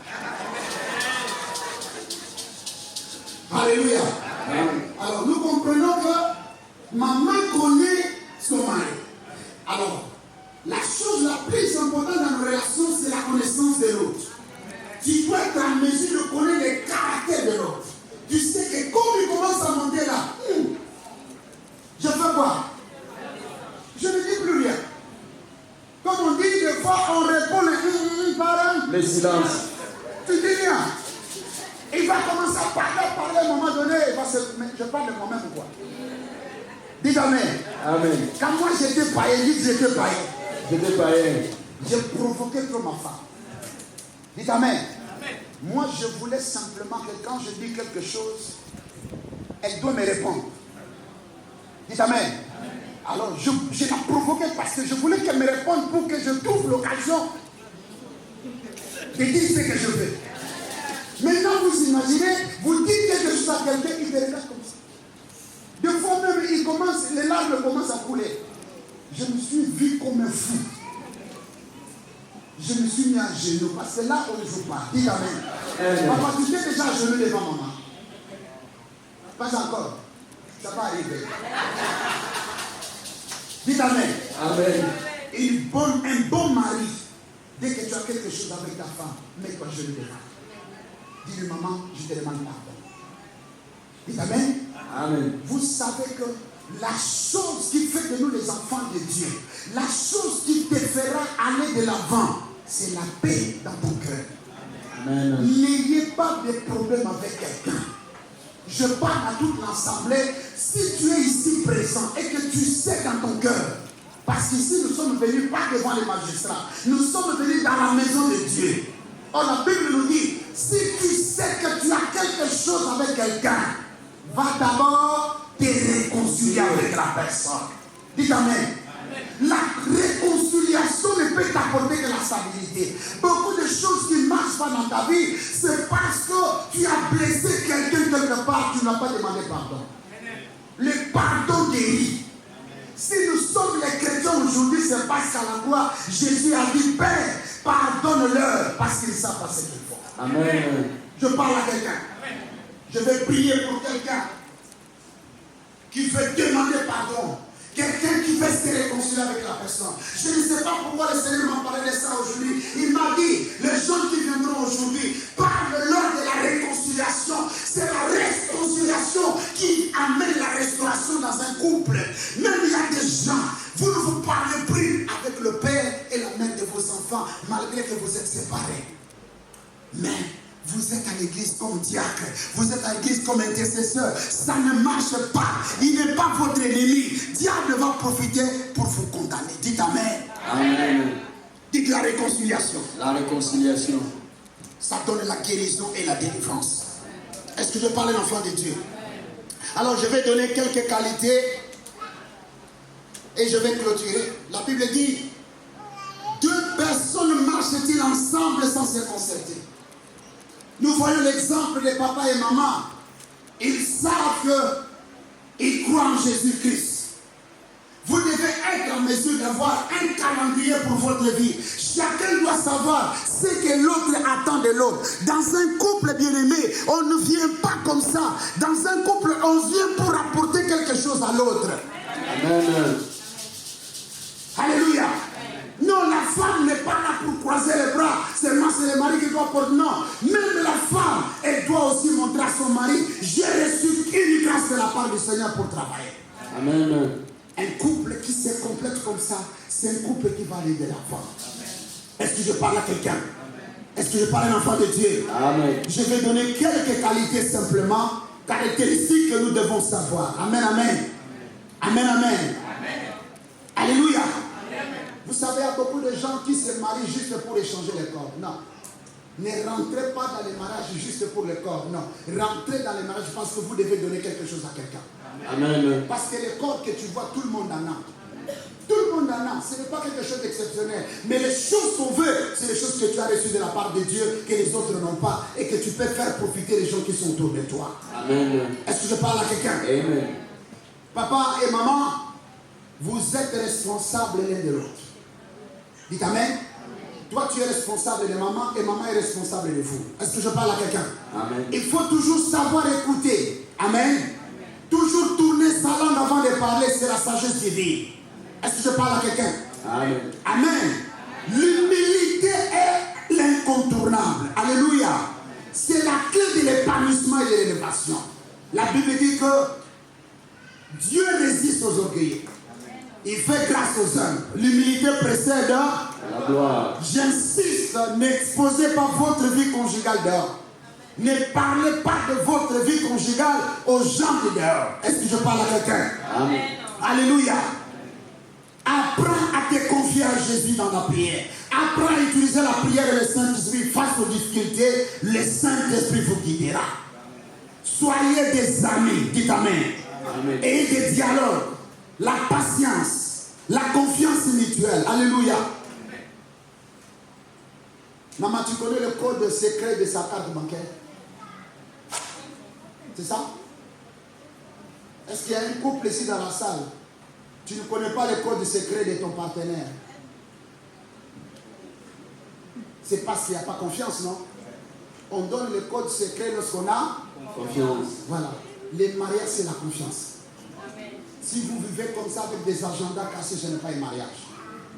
C: Alléluia. Alors, nous comprenons que maman connaît son mari. Alors, la chose la plus importante dans nos relations, c'est la connaissance de l'autre. Tu dois être en mesure de connaître les caractères de l'autre. Tu sais que quand il commence à monter là, je fais quoi? Je ne dis plus rien. Comme on dit, des fois, on répond
B: Le silence.
C: tu dis rien. Il va commencer à parler à un moment donné. Je parle de moi-même ou quoi? Dites amen.
B: Amen.
C: Quand moi j'étais païen, dites j'étais païen.
B: J'étais païen.
C: J'ai provoqué trop ma femme. Dites amen. Moi je voulais simplement que quand je dis quelque chose, elle doit me répondre. Dites amen. Alors je l'ai provoqué parce que je voulais qu'elle me réponde pour que je trouve l'occasion de dire ce que je veux. Maintenant vous imaginez, vous dites quelque chose à quelqu'un, il te regarde comme ça. Des fois même, les larmes commencent à couler. Je me suis vu comme un fou. Je me suis mis à genoux parce que là, on ne joue pas. Dis amen. Papa, tu t'es déjà à genoux devant maman? Pas encore. Ça va arriver. Dis amen.
B: Amen.
C: Un bon mari, dès que tu as quelque chose avec ta femme, mets-toi à genoux devant. Dis-lui, maman, je te demande pardon. Dis amen.
B: Amen.
C: Vous savez que la chose qui fait que nous, les enfants de Dieu, la chose qui te fera aller de l'avant, c'est la paix dans ton cœur.
B: Amen.
C: N'ayez pas de problème avec quelqu'un. Je parle à toute l'assemblée. Si tu es ici présent et que tu sais dans ton cœur, parce qu'ici nous sommes venus pas devant les magistrats, nous sommes venus dans la maison de Dieu. Or la Bible nous dit, si tu sais que tu as quelque chose avec quelqu'un, va d'abord te réconcilier avec la personne. Dites amen. La réconciliation ne peut t'apporter que la stabilité. Beaucoup de choses qui ne marchent pas dans ta vie, c'est parce que tu as blessé quelqu'un quelque part, tu n'as pas demandé pardon. Le pardon guérit. Si nous sommes les chrétiens aujourd'hui, c'est parce qu'à la croix, Jésus a dit, Père, pardonne-leur parce qu'ils savent pas ce qu'ils font.
B: Amen.
C: Je parle à quelqu'un. Je vais prier pour quelqu'un qui veut demander pardon. Quelqu'un qui veut se réconcilier avec la personne. Je ne sais pas pourquoi le Seigneur m'a parlé de ça aujourd'hui. Il m'a dit, les gens qui viendront aujourd'hui, parle-leur de la réconciliation. C'est la réconciliation qui amène la restauration dans un couple. Même il y a des gens, vous ne vous parlez plus avec le père et la mère de vos enfants, malgré que vous êtes séparés. Mais vous êtes à l'église comme diacre, vous êtes à l'église comme intercesseur, ça ne marche pas. Il n'est pas votre ennemi. Diable va profiter pour vous condamner. Dites amen.
B: Amen.
C: Dites la réconciliation.
B: La réconciliation.
C: Ça donne la guérison et la délivrance. Est-ce que je parle à l'enfant de Dieu? Alors je vais donner quelques qualités et je vais clôturer. La Bible dit, 2 personnes marchent-ils ensemble sans se concerter? Nous voyons l'exemple de papa et maman. Ils savent qu'ils croient en Jésus-Christ. Vous devez être en mesure d'avoir un calendrier pour votre vie. Chacun doit savoir ce que l'autre attend de l'autre. Dans un couple bien-aimé, on ne vient pas comme ça. Dans un couple, on vient pour apporter quelque chose à l'autre.
B: Amen.
C: Alléluia. Non, la femme n'est pas là pour croiser les bras. Seulement c'est le mari qui doit porter. Non. Même la femme, elle doit aussi montrer à son mari, j'ai reçu une grâce de la part du Seigneur pour travailler.
B: Amen.
C: complète comme ça, c'est un couple qui va aller de l'avant. Est-ce que je parle à quelqu'un? Est-ce que je parle à un enfant de Dieu?
B: Amen.
C: Je vais donner quelques qualités simplement, caractéristiques que nous devons savoir. Amen, amen. Amen, amen. Alléluia. Vous savez, il y a beaucoup de gens qui se marient juste pour échanger les corps. Non. Ne rentrez pas dans les mariages juste pour le corps. Non. Rentrez dans les mariages parce que vous devez donner quelque chose à quelqu'un.
B: Amen.
C: Parce que les corps que tu vois, tout le monde en a. Tout le monde en a. Ce n'est pas quelque chose d'exceptionnel. Mais les choses qu'on veut, c'est les choses que tu as reçues de la part de Dieu, que les autres n'ont pas, et que tu peux faire profiter les gens qui sont autour de toi.
B: Amen.
C: Est-ce que je parle à quelqu'un?
B: Amen.
C: Papa et maman, vous êtes responsables l'un de l'autre. Dites amen. Toi, tu es responsable de maman et maman est responsable de vous. Est-ce que je parle à quelqu'un?
B: Amen.
C: Il faut toujours savoir écouter. Amen. Toujours tourner sa langue avant de parler, c'est la sagesse divine. Est-ce que je parle à quelqu'un?
B: Amen.
C: Amen. L'humilité est l'incontournable. Alléluia. C'est la clé de l'épanouissement et de l'élévation. La Bible dit que Dieu résiste aux orgueilleux. Il fait grâce aux hommes. L'humilité précède
B: La gloire.
C: J'insiste, n'exposez pas votre vie conjugale dehors. Ne parlez pas de votre vie conjugale aux gens de dehors. Est-ce que je parle à quelqu'un?
B: Amen.
C: Alléluia. Apprends à te confier à Jésus dans la prière. Apprends à utiliser la prière et le Saint-Esprit face aux difficultés. Le Saint-Esprit vous guidera. Soyez des amis. Dites amen.
B: Amen.
C: Ayez des dialogues. La patience. La confiance mutuelle. Alléluia. Maman, tu connais le code secret de sa carte bancaire? C'est ça? Est-ce qu'il y a un couple ici dans la salle? Tu ne connais pas le code secret de ton partenaire? C'est parce qu'il n'y a pas confiance, non? On donne le code secret lorsqu'on a
B: Confiance.
C: Voilà. Les mariages, c'est la confiance. Si vous vivez comme ça avec des agendas cassés, ce n'est pas un mariage.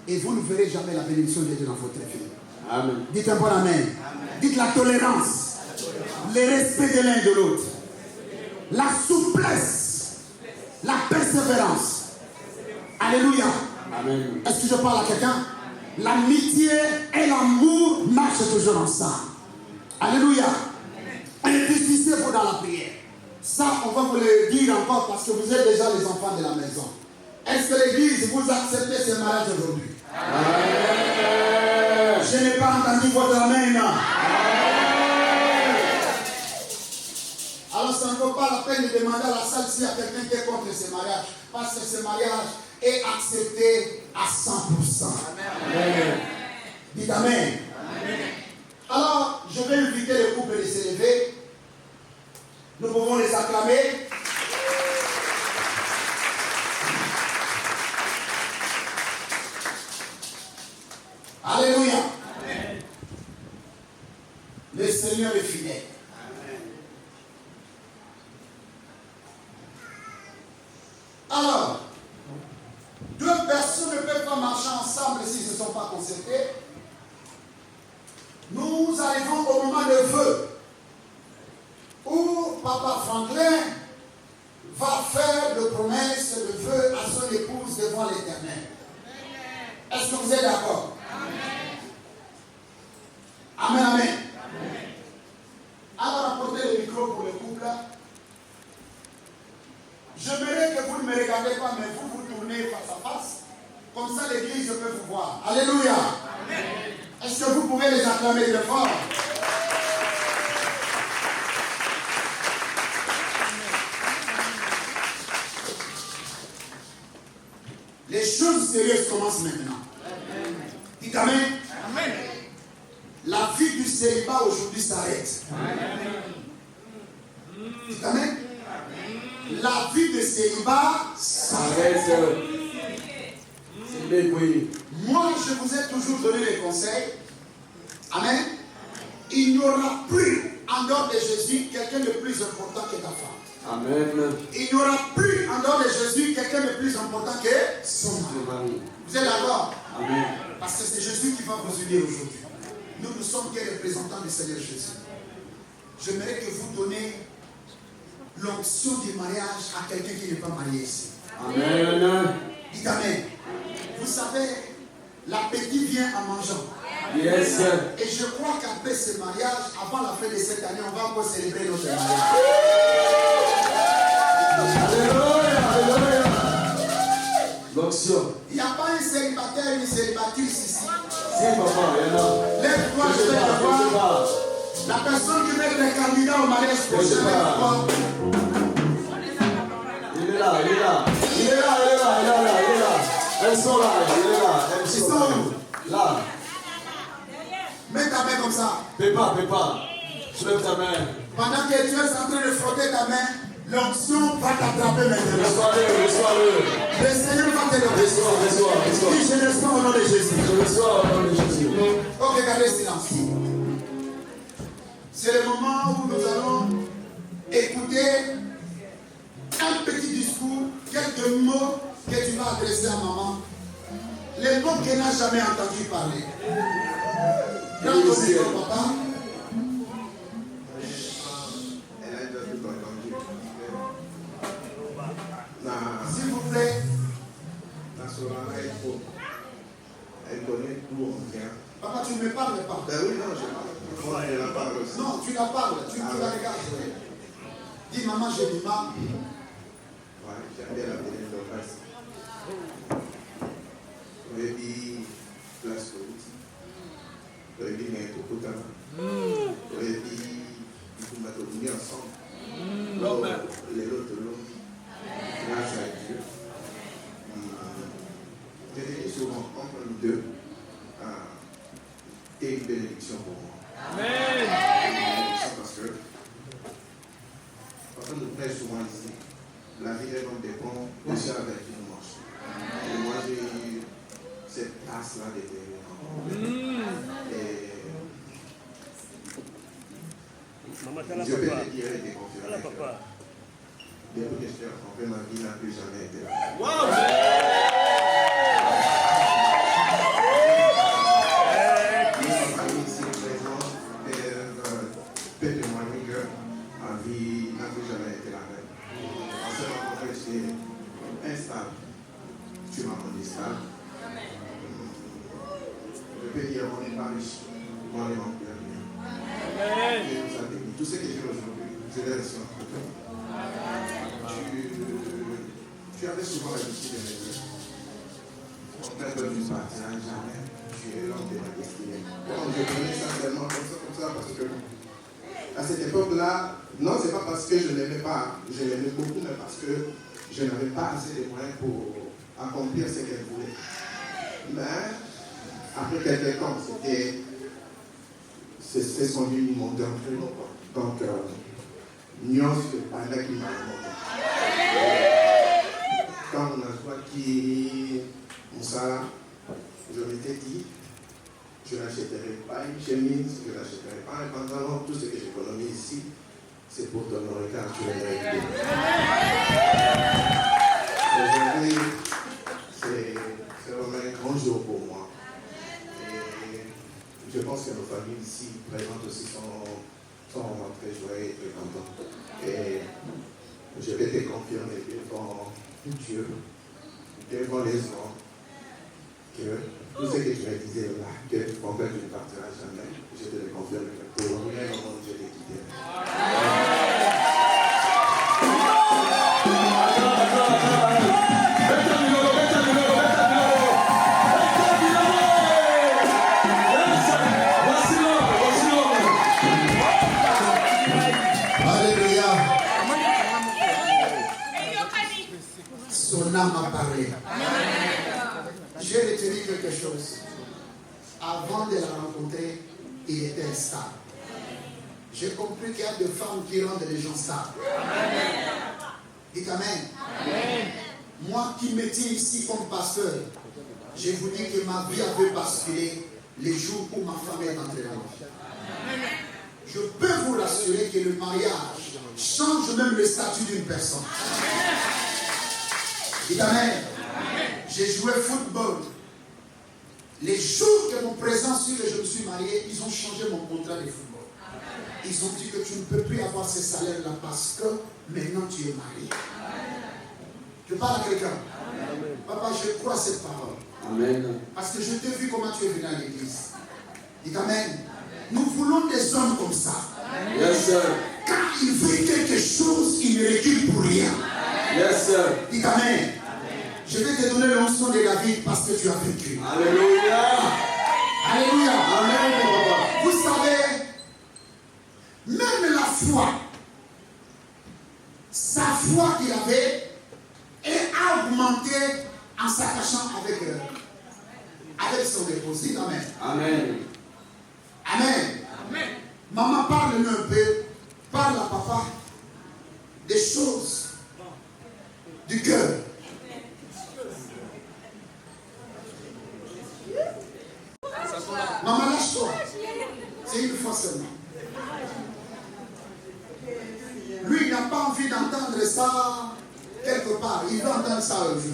C: Et vous ne verrez jamais la bénédiction de Dieu dans votre vie.
B: Amen.
C: Dites un bon amen. Dites la tolérance, le respect de l'un et de l'autre, la souplesse, la persévérance. Alléluia.
B: Amen.
C: Est-ce que je parle à quelqu'un? L'amitié et l'amour marchent toujours ensemble. Alléluia. Investissez-vous dans la prière. Ça, on va vous le dire encore parce que vous êtes déjà les enfants de la maison. Est-ce que l'église, vous acceptez ce mariage aujourd'hui? Je n'ai pas entendu votre amen. Alors, ça ne vaut pas la peine de demander à la salle s'il y a quelqu'un qui est contre ce mariage. Parce que ce mariage est accepté à 100%.
B: Amen.
C: Dites amen. Amen. Alors, je vais inviter le couple de se lever. Nous pouvons les acclamer. Alléluia. Amen. Le Seigneur est fidèle. Amen. Alors, deux personnes ne peuvent pas marcher ensemble s'ils ne se sont pas concertés. Nous arrivons au moment de vœux où Papa Franklin va faire de promesses, de vœux à son épouse devant l'Éternel. Est-ce que vous êtes d'accord? Amen, amen. Amen. Alors apportez le micro pour le couple. J'aimerais que vous ne me regardez pas, mais vous vous tournez face à face. Comme ça l'église peut vous voir. Alléluia. Amen. Est-ce que vous pouvez les acclamer très fort? Les choses sérieuses commencent maintenant. Amen. Dites amen. Amen. La vie du célibat aujourd'hui s'arrête. Dites amen. La vie de célibat s'arrête. Moi, je vous ai toujours donné les conseils. Amen. Il n'y aura plus, en dehors de Jésus, quelqu'un de plus important que ta femme.
B: Amen.
C: Il n'y aura plus, en dehors de Jésus, quelqu'un de plus important que son mari. Vous êtes d'accord?
B: Amen.
C: Parce que c'est Jésus qui va vous unir aujourd'hui. Nous ne sommes que représentants du Seigneur Jésus. J'aimerais que vous donniez l'onction du mariage à quelqu'un qui n'est pas marié ici.
B: Amen.
C: Dites amen. savez, l'appétit vient en mangeant.
B: Yes.
C: Et je crois qu'après ce mariage, avant la fin de cette année, on va encore célébrer notre mariage.
B: Alléluia, alléluia. L'onction.
C: Il n'y a pas un célibataire, une célibatrice ici.
B: Si, papa, il y en a.
C: Lève-toi, je vais te voir. La personne qui va être candidat au mariage prochain, lève-toi.
B: Il est là, il est là. Il est là, il est là, il est là, il est là. Elles sont là, il est là. Elles sont là. Là.
C: Mets ta main comme ça.
B: Pépa, Pépa. Lève ta main.
C: Pendant que tu es en train de frotter ta main, l'onction va t'attraper maintenant.
B: Reçois-le, reçois-le.
C: Le Seigneur va te le
B: Reçois, reçois, reçois.
C: Dis, je reçois au nom de Jésus.
B: Je reçois au nom de Jésus.
C: Ok, gardez silence. C'est le moment où nous allons écouter un petit discours, quelques mots que tu vas adresser à maman. Les mots qu'elle n'a jamais entendu parler. Prends ton micro, papa.
E: Elle a déjà tout entendu.
C: S'il vous plaît.
E: La Sora, elle connaît tout en bien.
C: Papa, tu ne me parles pas.
E: Ben oui, non, je la parle aussi.
C: Non, tu la parles, tu la regardes. Dis, maman, je dis mal.
E: Ouais, j'aime bien la télé de place. Je vais dire place route. Je vais dire mais beaucoup de temps. Je vais dire il faut mettre venir ensemble. Les autres l'ont dit. Grâce à Dieu. Je te dis souvent, entre nous deux, et une bénédiction pour moi. Amen. Parce que, quand on nous prête souvent ici, la vie est donc dépend de ce avec qui nous marchons. Et moi, j'ai eu cette tasse-là de et je peux te dire avec des conférences. Depuis que je t'ai rencontré, ma vie n'a plus jamais été là. Wow. Peut témoigner que ma vie n'a plus jamais été la même. En ce moment, j'étais instable. Tu m'as rendu stable. Je peux dire qu'on n'est pas riche, on n'est pas bien. Et vous savez, tout ce que j'ai aujourd'hui, je l'ai reçu en photo. Tu avais souvent l'habitude de me dire, ton père ne partira jamais. Tu es l'homme de ma destinée. Bon, je connais ça seulement comme ça parce que à cette époque-là, non, c'est pas parce que je n'aimais pas, je l'aimais beaucoup, mais parce que je n'avais pas assez de moyens pour accomplir ce qu'elle voulait. Mais, après quelques temps, c'est ce qu'on dit, nous monter entre nous. Donc, Nyos, c'est pas là qui m'a monté. Quand on a joué qui Moussa, je m'étais dit, je n'achèterai pas une chemise, je n'achèterai pas un pantalon, tout ce que j'économise ici, c'est pour t'honorer car tu es mérité. Aujourd'hui, c'est vraiment un grand jour pour moi. Et je pense que nos familles ici présentes aussi sont vraiment très joyeuses et très contentes. Et je vais te confirmer devant Dieu, devant les hommes, que tout ce que tu me disais là, que mon père ne partira jamais, je te le confirme pour rien au monde je l'ai quitté.
C: Alléluia. Son âme a parlé. J'ai retenu quelque chose. Avant de la rencontrer, il était instable. J'ai compris qu'il y a des femmes qui rendent les gens stables. Dites Amen. Moi qui me tiens ici comme pasteur, je vous dis que ma vie avait basculé les jours où ma femme est entrée dans la vie. Je peux vous rassurer que le mariage change même le statut d'une personne. Dites Amen. J'ai joué football. Les jours que mon présent sur que je me suis marié, ils ont changé mon contrat de football. Ils ont dit que tu ne peux plus avoir ce salaire-là parce que maintenant tu es marié. Je parle à quelqu'un. Papa, je crois cette parole.
B: Amen.
C: Parce que je t'ai vu comment tu es venu à l'église. Dites Amen. Nous voulons des hommes comme ça.
B: Yes, sir.
C: Quand il veut quelque chose, il ne recule pour rien.
B: Yes, sir.
C: Dites Amen. Je vais te donner l'onction de David parce que tu as vécu.
B: Alléluia.
C: Alléluia.
B: Amen, papa.
C: Vous savez, même la foi, sa foi qu'il avait est augmentée en s'attachant avec son épouse. Dites Amen.
B: Amen.
C: Amen.
F: Amen.
C: Maman, parle-nous un peu. Parle à papa des choses du cœur. Maman, lâche-toi. C'est une fois seulement. Lui, il n'a pas envie d'entendre ça quelque part. Il veut entendre ça aujourd'hui.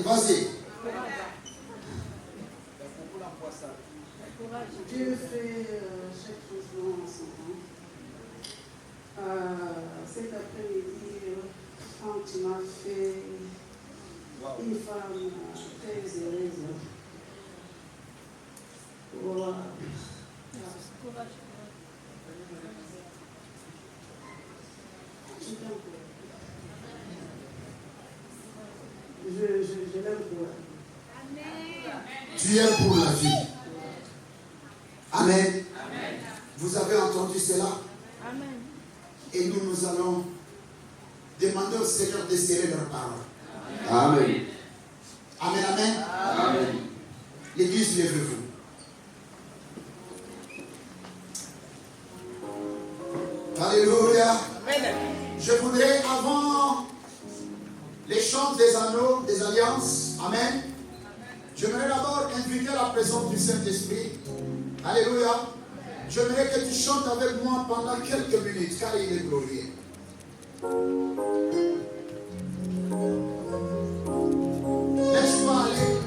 C: Vas-y.
G: Dieu fait chaque chose en son temps. Cet après-midi, quand tu m'as fait une femme très heureuse. Wow. Je l'aime pour elle.
C: Tu aimes pour la vie. Amen.
F: Amen.
C: Vous avez entendu cela?
G: Amen.
C: Et nous allons demander au Seigneur de serrer leurs paroles.
B: Amen.
C: Amen, amen.
B: Amen.
C: L'église, lèvez-vous. Alléluia.
F: Amen.
C: Je voudrais, avant les chants des anneaux, des alliances, amen, j'aimerais d'abord inviter la présence du Saint-Esprit. Alléluia. J'aimerais que tu chantes avec moi pendant quelques minutes, car il est glorieux. Laisse-moi aller.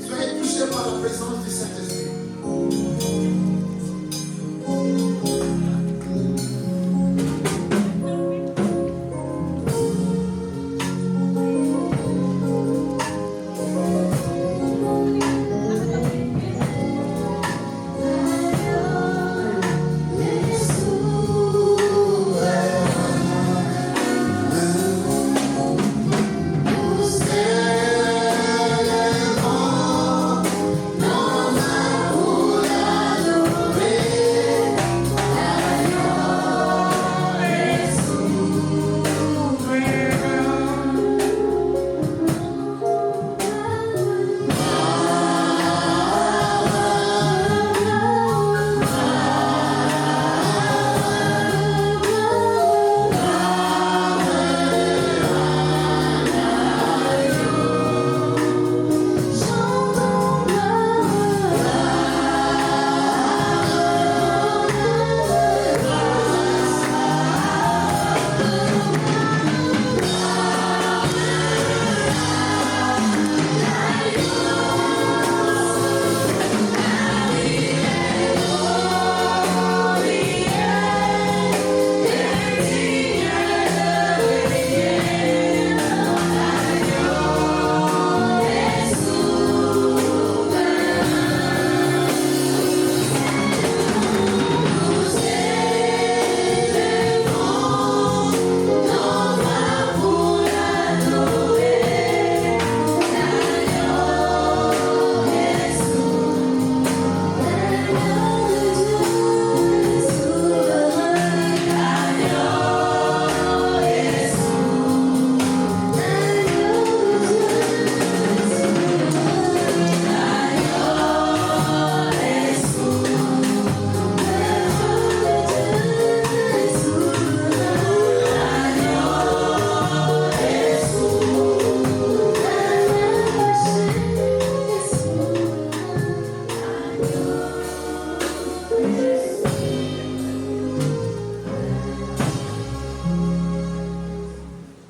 C: Soyez touchés par la présence du Saint-Esprit.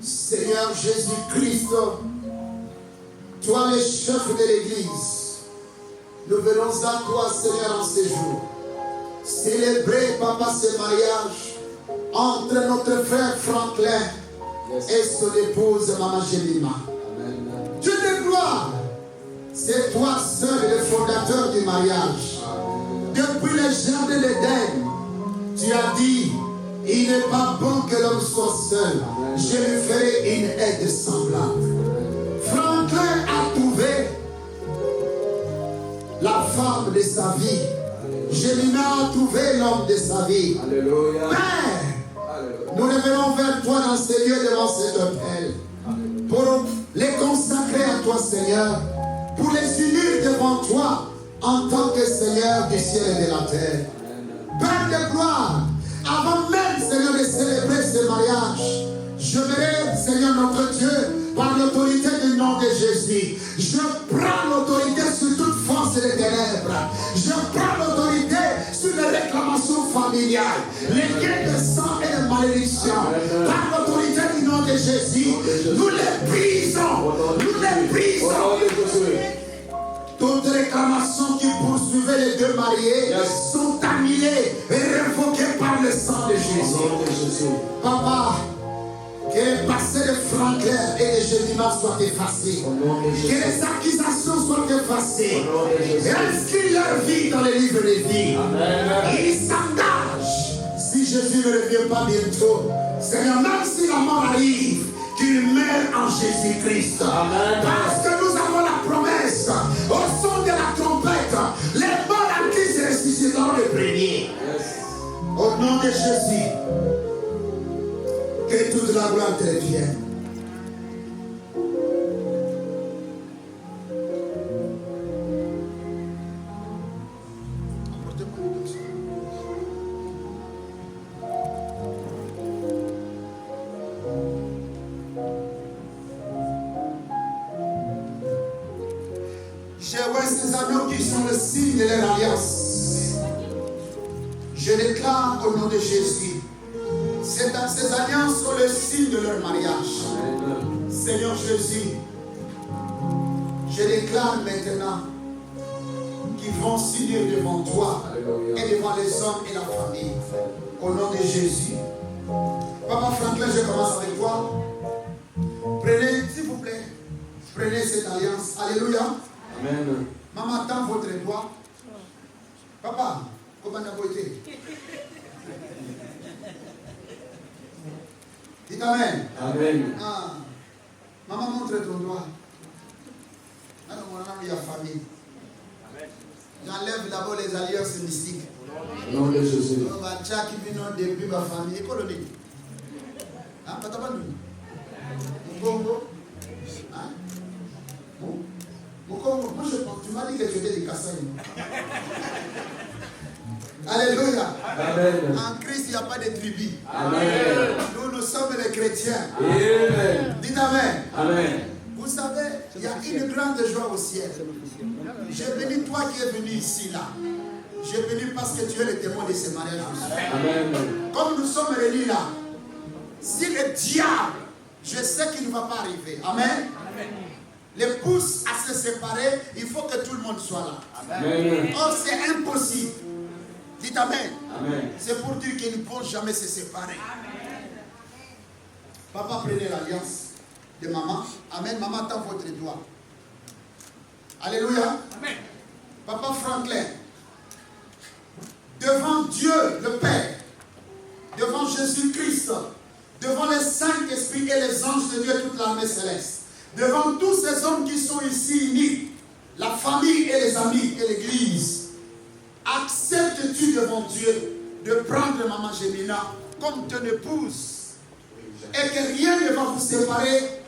C: Seigneur Jésus-Christ, toi le chef de l'Église, nous venons à toi, Seigneur, en ces jours. Célébrer, Papa, ce mariage entre notre frère Franklin et son épouse, Maman Jemima.
B: Amen.
C: Dieu de gloire, c'est toi seul le fondateur du mariage. Depuis le jardin d'Éden, tu as dit, il n'est pas bon que l'homme soit seul. Je lui ferai une aide semblable. Franklin a trouvé la femme de sa vie. Jérémie a trouvé l'homme de sa vie.
B: Alléluia.
C: Père, nous revenons vers toi dans ces lieux devant cet appel. Pour les consacrer à toi, Seigneur. Pour les unir devant toi en tant que Seigneur du ciel et de la terre. Père de gloire, avant même, Seigneur, de célébrer ce mariage, j'aimerais, Seigneur notre Dieu, par l'autorité du nom de Jésus, je prends l'autorité sur toute force des ténèbres. Je prends l'autorité sur les réclamations familiales, les gains de sang et de malédiction. Par l'autorité du nom de Jésus, nous les brisons. Nous les brisons. Toutes les réclamations qui poursuivaient les deux mariés sont annulées et révoquées par le sang de Jésus. Papa, que les passés de Franklin et de Jérémie soient effacés. Que les accusations soient effacées. Inscris leur vie dans les livres de vie. Ils s'engagent. Si Jésus ne revient pas bientôt, Seigneur, même si la mort arrive, qu'il meure en Jésus-Christ. Parce que nous avons la promesse, au son de la trompette, les morts en Christ ressusciteront les premiers. Au nom de Jésus, que toute la gloire te revienne. Je vois ces anneaux qui sont le signe de leur alliance. Je déclare au nom de Jésus, ces alliances sont le signe de leur mariage. Seigneur Jésus, je déclare maintenant qu'ils vont s'unir devant toi et devant les hommes et la famille. Au nom de Jésus. Papa Franklin, je commence avec toi. Prenez, s'il vous plaît, prenez cette alliance. Alléluia.
B: Amen.
C: Maman, tends votre doigt. Papa, comment t'as été? Dites Amen.
B: Amen.
C: Ah. Maman, montre ton doigt. Alors, mon âme, il y a famille. J'enlève d'abord les alliances mystiques.
B: Au nom de Jésus.
C: On va tchaki vino depuis ma famille. Colonie. Hein, pas t'as Congo. Hein? Congo. Moi, tu m'as dit que tu étais des Kassai. Alléluia.
B: Amen.
C: En Christ, il n'y a pas de tribu.
B: Amen.
C: Nous sommes les chrétiens.
B: Amen.
C: Dites Amen.
B: Amen.
C: Vous savez, il y a une grande joie au ciel. J'ai béni toi qui es venu ici, là. J'ai béni parce que tu es le témoin de ce mariage.
B: Amen.
C: Comme nous sommes réunis là, si le diable, je sais qu'il ne va pas arriver. Amen. Les pousse à se séparer, il faut que tout le monde soit là.
B: Amen.
C: Or, c'est impossible. Dites Amen.
B: Amen.
C: C'est pour dire qu'ils ne pourront jamais se séparer. Papa, prenez l'alliance de maman. Amen. Maman, tend votre doigt. Alléluia. Amen. Papa Franklin, devant Dieu le Père, devant Jésus-Christ, devant les Saint-Esprit et les anges de Dieu, toute l'armée céleste, devant tous ces hommes qui sont ici unis, la famille et les amis et l'église, acceptes-tu devant Dieu de prendre maman Gémina comme ton épouse et que rien ne va vous séparer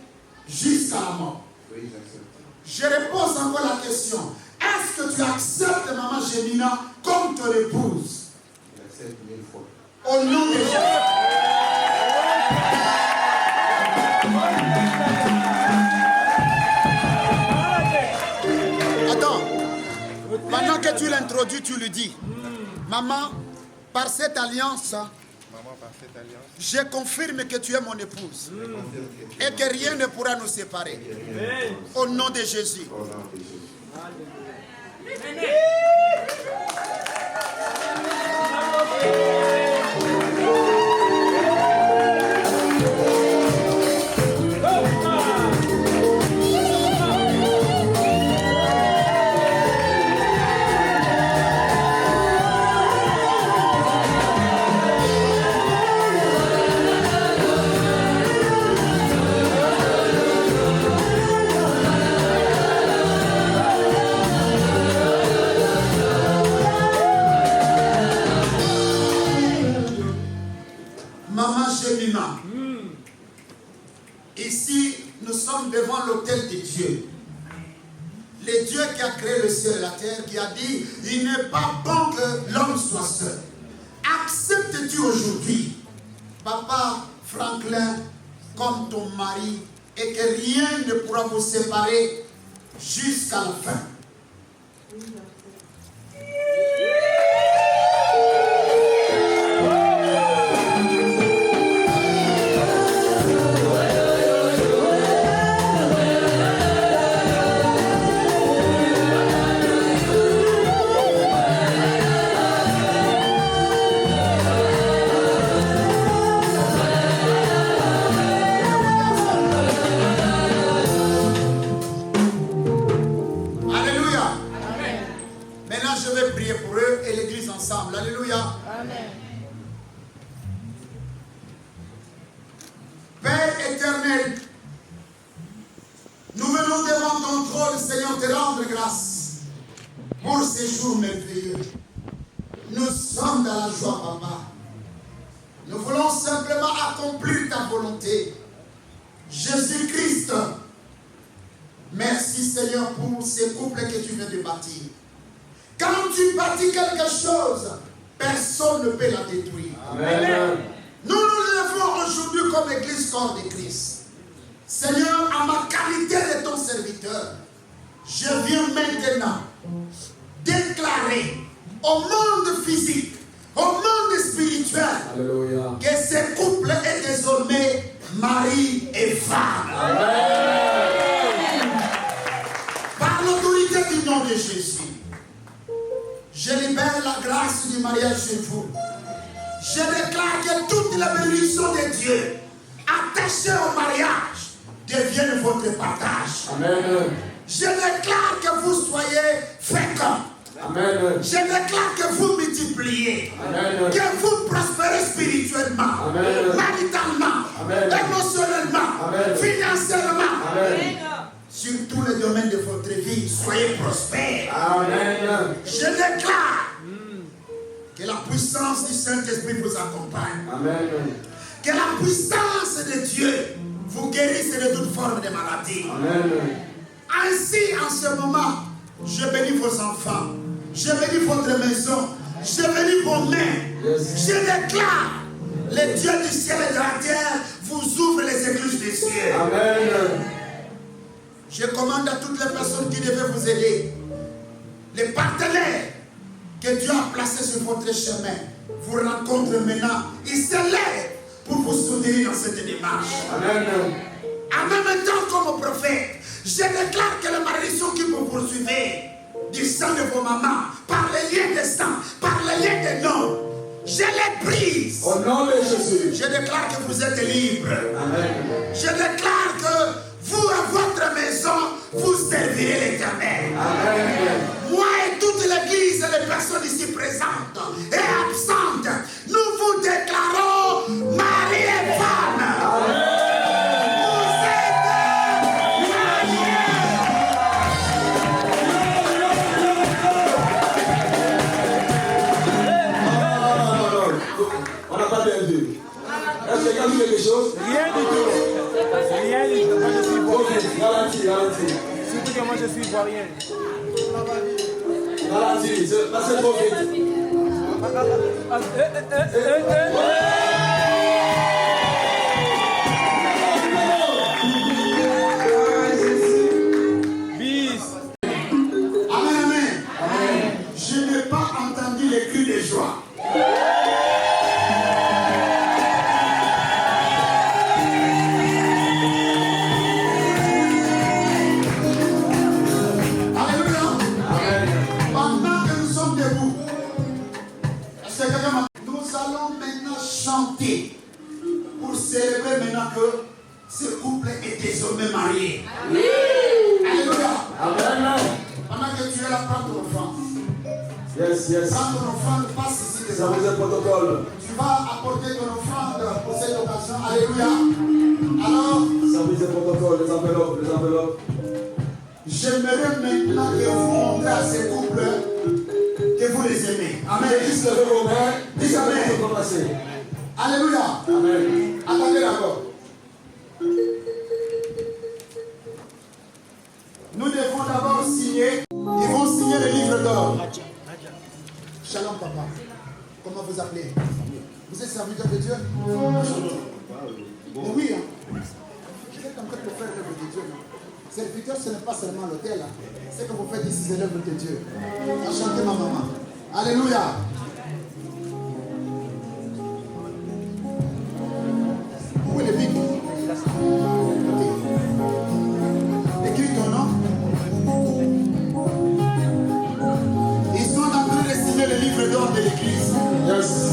C: jusqu'à la mort?
E: Oui, j'accepte.
C: Je repose encore la question. Est-ce que tu acceptes maman Gémina comme ton épouse?
E: J'accepte 1000 fois.
C: Au nom de Jésus. Attends. Pendant que tu l'introduis, tu lui dis, maman, par cette alliance, je confirme que tu es mon épouse et que rien ne pourra nous séparer. Au nom de Jésus.
E: Au nom de Jésus.
C: sommes devant l'autel de Dieu. Le Dieu qui a créé le ciel et la terre, qui a dit, il n'est pas bon que l'homme soit seul. Acceptes-tu aujourd'hui, Papa Franklin, comme ton mari, et que rien ne pourra vous séparer jusqu'à la fin? Alléluia. Amen. Père éternel, nous venons devant ton trône, Seigneur, te rendre grâce pour ces jours merveilleux. Nous sommes dans la joie, Papa. Nous voulons simplement accomplir ta volonté. Jésus-Christ, merci, Seigneur, pour ces couples que tu viens de bâtir. Quand tu bâtis quelque chose, personne ne peut la détruire. Amen. Nous nous levons aujourd'hui comme Église corps de Christ. Seigneur, à ma qualité de ton serviteur, je viens maintenant déclarer au monde physique, au monde spirituel, Alléluia, que ce couple est désormais mari et femme. Amen. Par l'autorité du nom de Jésus, je libère la grâce du mariage chez vous. Je déclare que toutes les bénédictions de Dieu attachées au mariage deviennent votre partage. Amen. Je déclare que vous soyez féconds. Amen. Je déclare que vous multipliez. Amen. Que vous prospérez spirituellement, Amen, maritalement, Amen, émotionnellement, Amen, financièrement. Amen. Sur tous les domaines de votre vie, soyez prospères. Amen. Je déclare que la puissance du Saint-Esprit vous accompagne. Amen. Que la puissance de Dieu vous guérisse de toute forme de maladie. Amen. Ainsi, en ce moment, je bénis vos enfants, je bénis votre maison, je bénis vos mains. Yes. Je déclare, le Dieu du ciel et de la terre vous ouvre les écluses des cieux. Amen. Je commande à toutes les personnes qui devaient vous aider, les partenaires que Dieu a placés sur votre chemin, vous rencontrent maintenant. Ils se lèvent pour vous soutenir dans cette démarche. Amen. En même temps, comme prophète, je déclare que les malédictions qui vous poursuivent du sang de vos mamans, par les liens de sang, par les liens de nom, je les brise. Au nom de Jésus. Je déclare que vous êtes libres. Amen. Je déclare que vous, à votre maison, vous servirez l'Éternel. Moi et toute l'Église et les personnes ici présentes et absentes, nous vous déclarons mari et femme. Amen. Vous êtes mariés.
B: On n'a pas bien vu. Est-ce que quelqu'un dit quelque chose?
F: Rien du tout. Rien du tout. Moi je suis ivoirien.
B: Ralentis.
F: Surtout que moi je suis ivoirien.
B: Ralentis, c'est trop vite.
F: Bis.
C: Amen, amen. Je n'ai pas entendu les cris de joie. Pour célébrer maintenant que ce couple est désormais marié. Amen. Alléluia. Amen. Pendant que tu es là, prends ton offrande.
B: Yes.
C: Prends ton offrande, passe ici.
B: Ça vous est protocole.
C: Tu vas apporter ton offrande pour cette occasion. Alléluia. Alors,
B: ça vous est protocole, les enveloppes.
C: J'aimerais maintenant que vous montrez à ces couples que vous les aimez. Amen. Dis Amen. Alléluia. Amen. Attendez d'abord. signer. Ils vont signer le livre d'or. Shalom papa. Comment vous appelez? Vous êtes serviteur de Dieu? Oui, hein. Vous êtes en train de faire l'œuvre de Dieu. Serviteur, ce n'est pas seulement l'hôtel. Hein. Ce que vous faites ici, c'est l'œuvre de Dieu. Enchantez ma maman. Alléluia. Où est le bic? Écris ton nom. Ils sont en train de signer le livre d'or de l'église. Yes.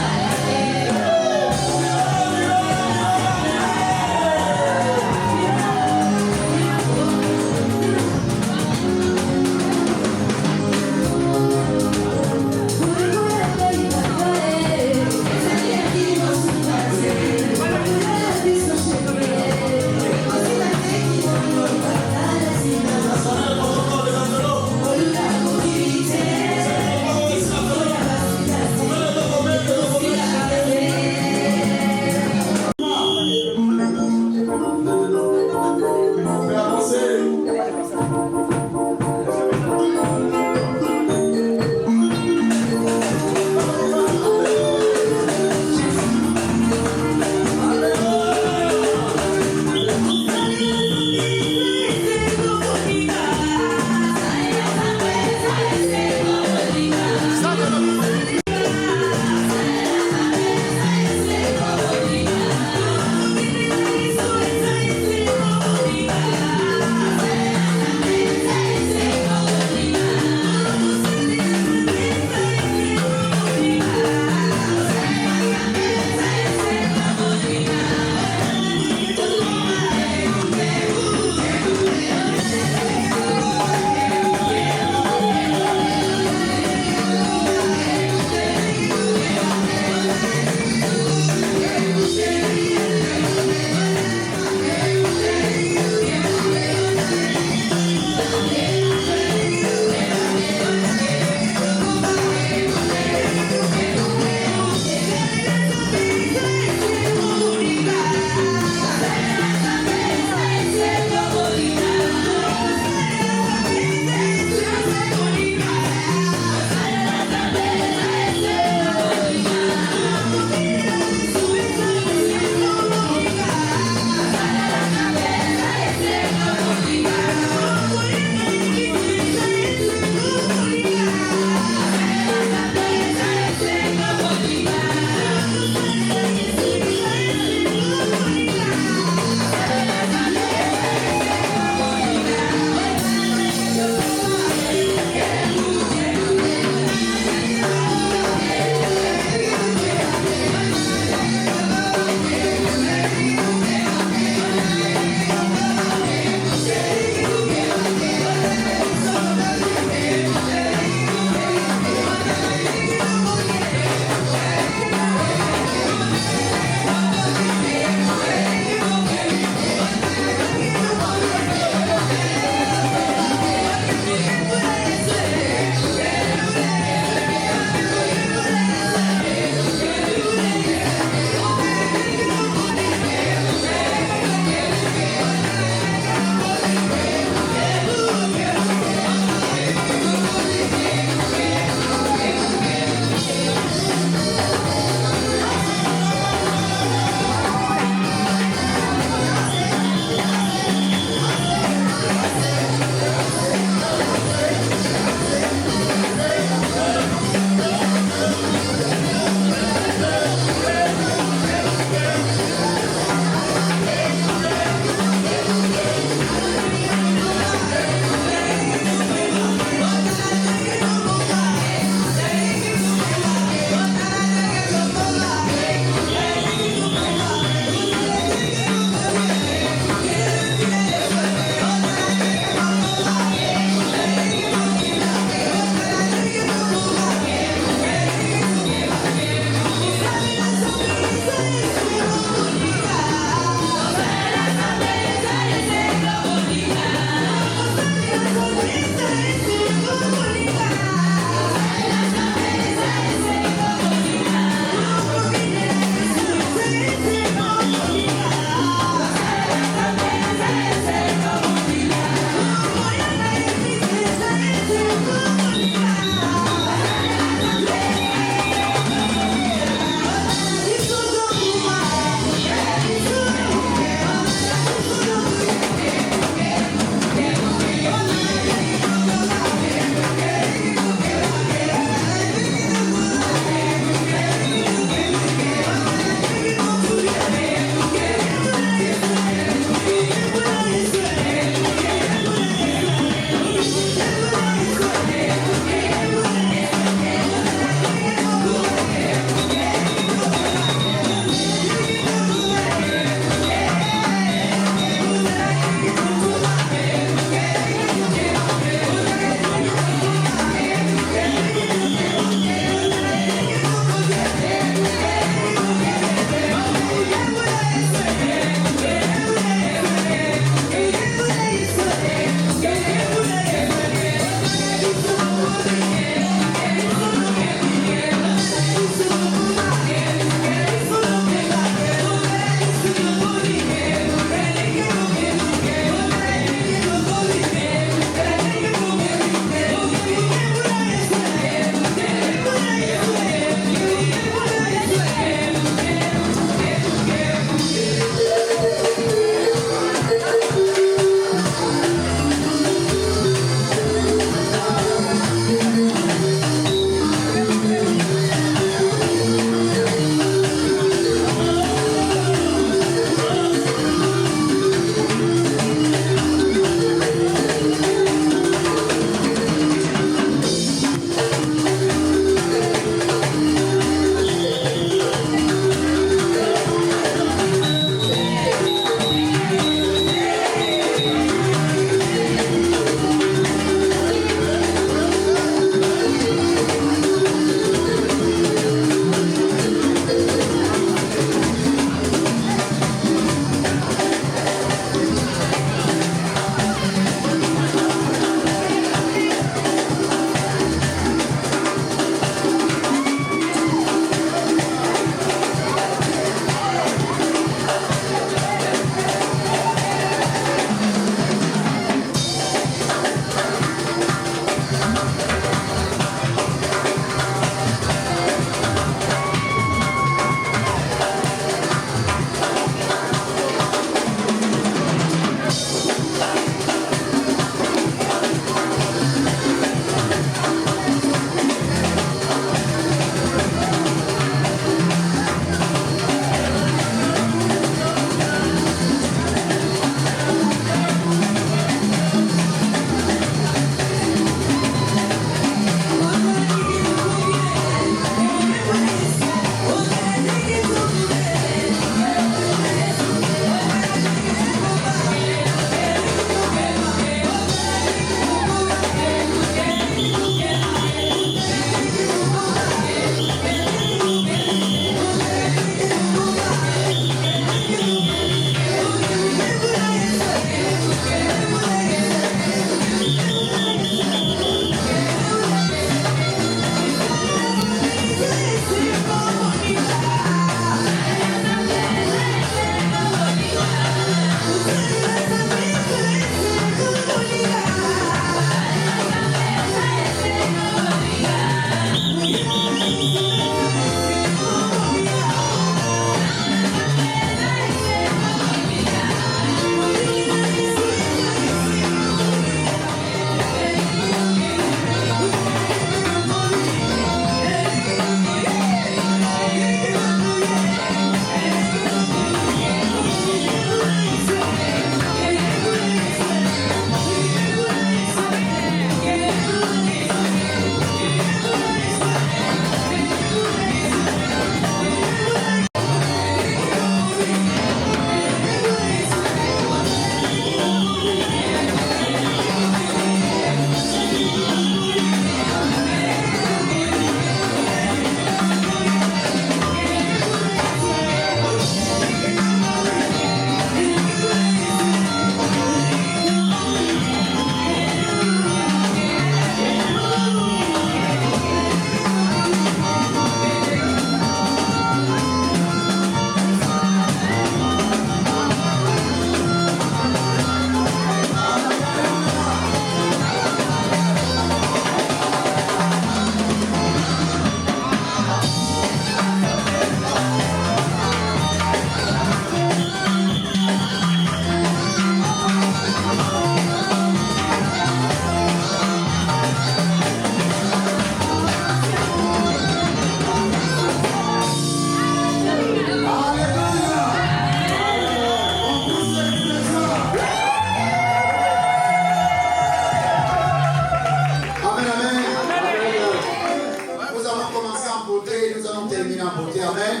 C: allons terminer en beauté. Amen.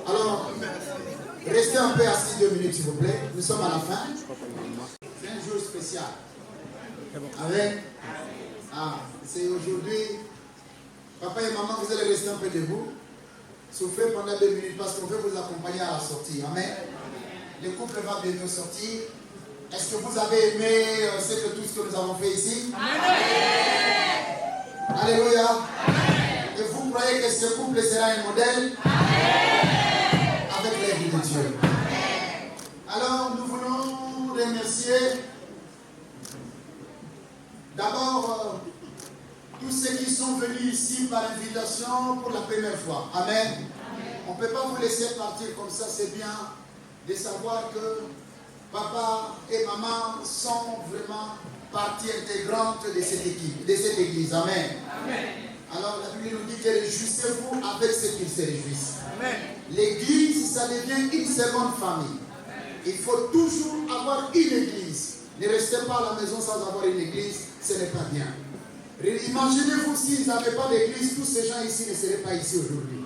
C: Alors, restez un peu assis 2 minutes, s'il vous plaît. Nous sommes à la fin. C'est un jour spécial. Amen. C'est aujourd'hui. Papa et maman, vous allez rester un peu debout. Souffrez pendant 2 minutes parce qu'on veut vous accompagner à la sortie. Amen. Le couple va bientôt sortir. Est-ce que vous avez aimé tout ce que nous avons fait ici? Amen. Alléluia. Amen. Et vous croyez que ce couple sera un modèle? Amen. Avec l'aide de Dieu. Amen. Alors, nous voulons remercier d'abord tous ceux qui sont venus ici par invitation pour la première fois. Amen. Amen. On ne peut pas vous laisser partir comme ça. C'est bien de savoir que papa et maman sont vraiment partie intégrante de cette équipe, de cette église. Amen. Amen. Alors la Bible nous dit que réjouissez-vous avec ceux qui se réjouissent. L'église, ça devient une seconde famille. Amen. Il faut toujours avoir une église. Ne restez pas à la maison sans avoir une église, ce n'est pas bien. Imaginez-vous s'ils n'avaient pas d'église, tous ces gens ici ne seraient pas ici aujourd'hui.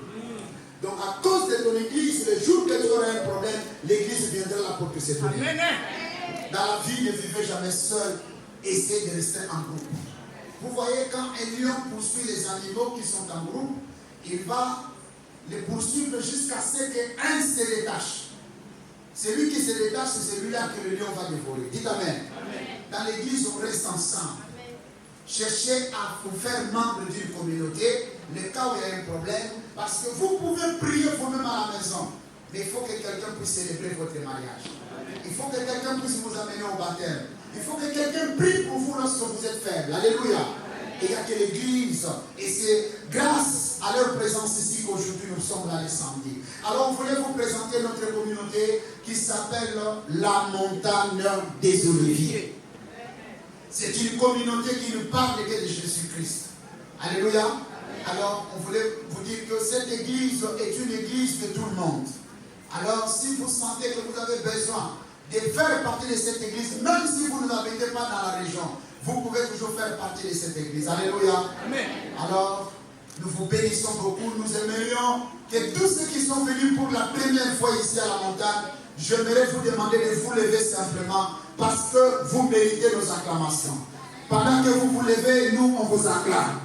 C: Donc à cause de ton église, le jour que tu auras un problème, l'église viendra là pour te secourir. Dans la vie, ne vivez jamais seul, essayez de rester en groupe. Vous voyez, quand un lion poursuit les animaux qui sont en groupe, il va les poursuivre jusqu'à ce qu'un se détache. Celui qui se détache, c'est celui-là que le lion va dévorer. Dites amen. Dans l'église, on reste ensemble. Cherchez à vous faire membre d'une communauté, le cas où il y a un problème, parce que vous pouvez prier vous-même à la maison, mais il faut que quelqu'un puisse célébrer votre mariage. Il faut que quelqu'un puisse vous amener au baptême. Il faut que quelqu'un prie pour vous lorsque vous êtes faible. Alléluia. Et il n'y a que l'église. Et c'est grâce à leur présence ici qu'aujourd'hui nous sommes là les samedis. Alors on voulait vous présenter notre communauté qui s'appelle la Montagne des Oliviers. C'est une communauté qui ne parle que de Jésus-Christ. Alléluia. Alors, on voulait vous dire que cette église est une église de tout le monde. Alors, si vous sentez que vous avez besoin de faire partie de cette église, même si vous ne l'habitez pas dans la région, vous pouvez toujours faire partie de cette église. Alléluia. Amen. Alors, nous vous bénissons beaucoup. Nous aimerions que tous ceux qui sont venus pour la première fois ici à la montagne, j'aimerais vous demander de vous lever simplement parce que vous méritez nos acclamations. Pendant que vous vous levez, nous, on vous acclame.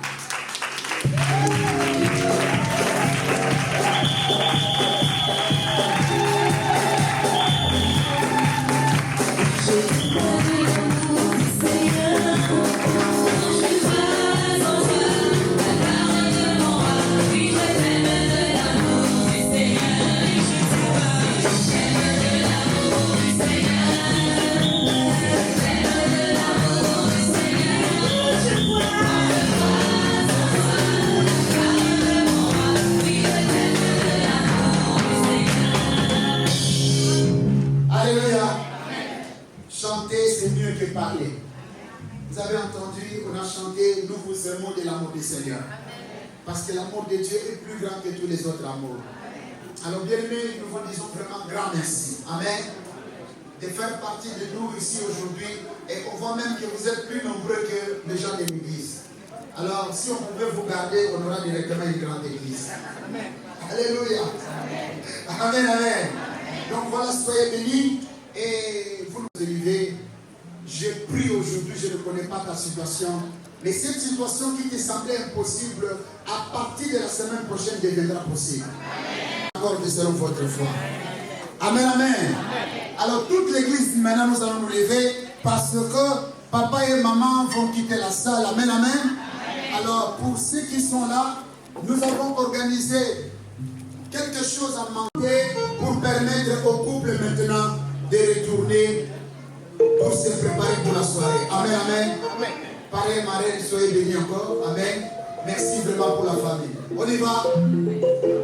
C: Parler. Vous avez entendu, on a chanté, nous vous aimons de l'amour du Seigneur. Parce que l'amour de Dieu est plus grand que tous les autres amours. Alors bien aimés, nous vous disons vraiment grand merci. Amen. De faire partie de nous ici aujourd'hui. Et on voit même que vous êtes plus nombreux que les gens de l'église. Alors si on pouvait vous garder, on aura directement une grande église. Amen. Alléluia. Amen, amen. Donc voilà, soyez bénis. Et vous nous élevez. Je prie aujourd'hui, je ne connais pas ta situation, mais cette situation qui te semblait impossible, à partir de la semaine prochaine deviendra possible. Encore selon votre foi. Amen, amen. Alors toute l'église, maintenant nous allons nous lever parce que papa et maman vont quitter la salle. Amen, amen. Alors pour ceux qui sont là, nous avons organisé quelque chose à manger pour permettre au couple maintenant de retourner pour se préparer pour la soirée. Amen, amen. Pareil, marraine, soyez bénis encore. Amen. Merci vraiment pour la famille. On y va.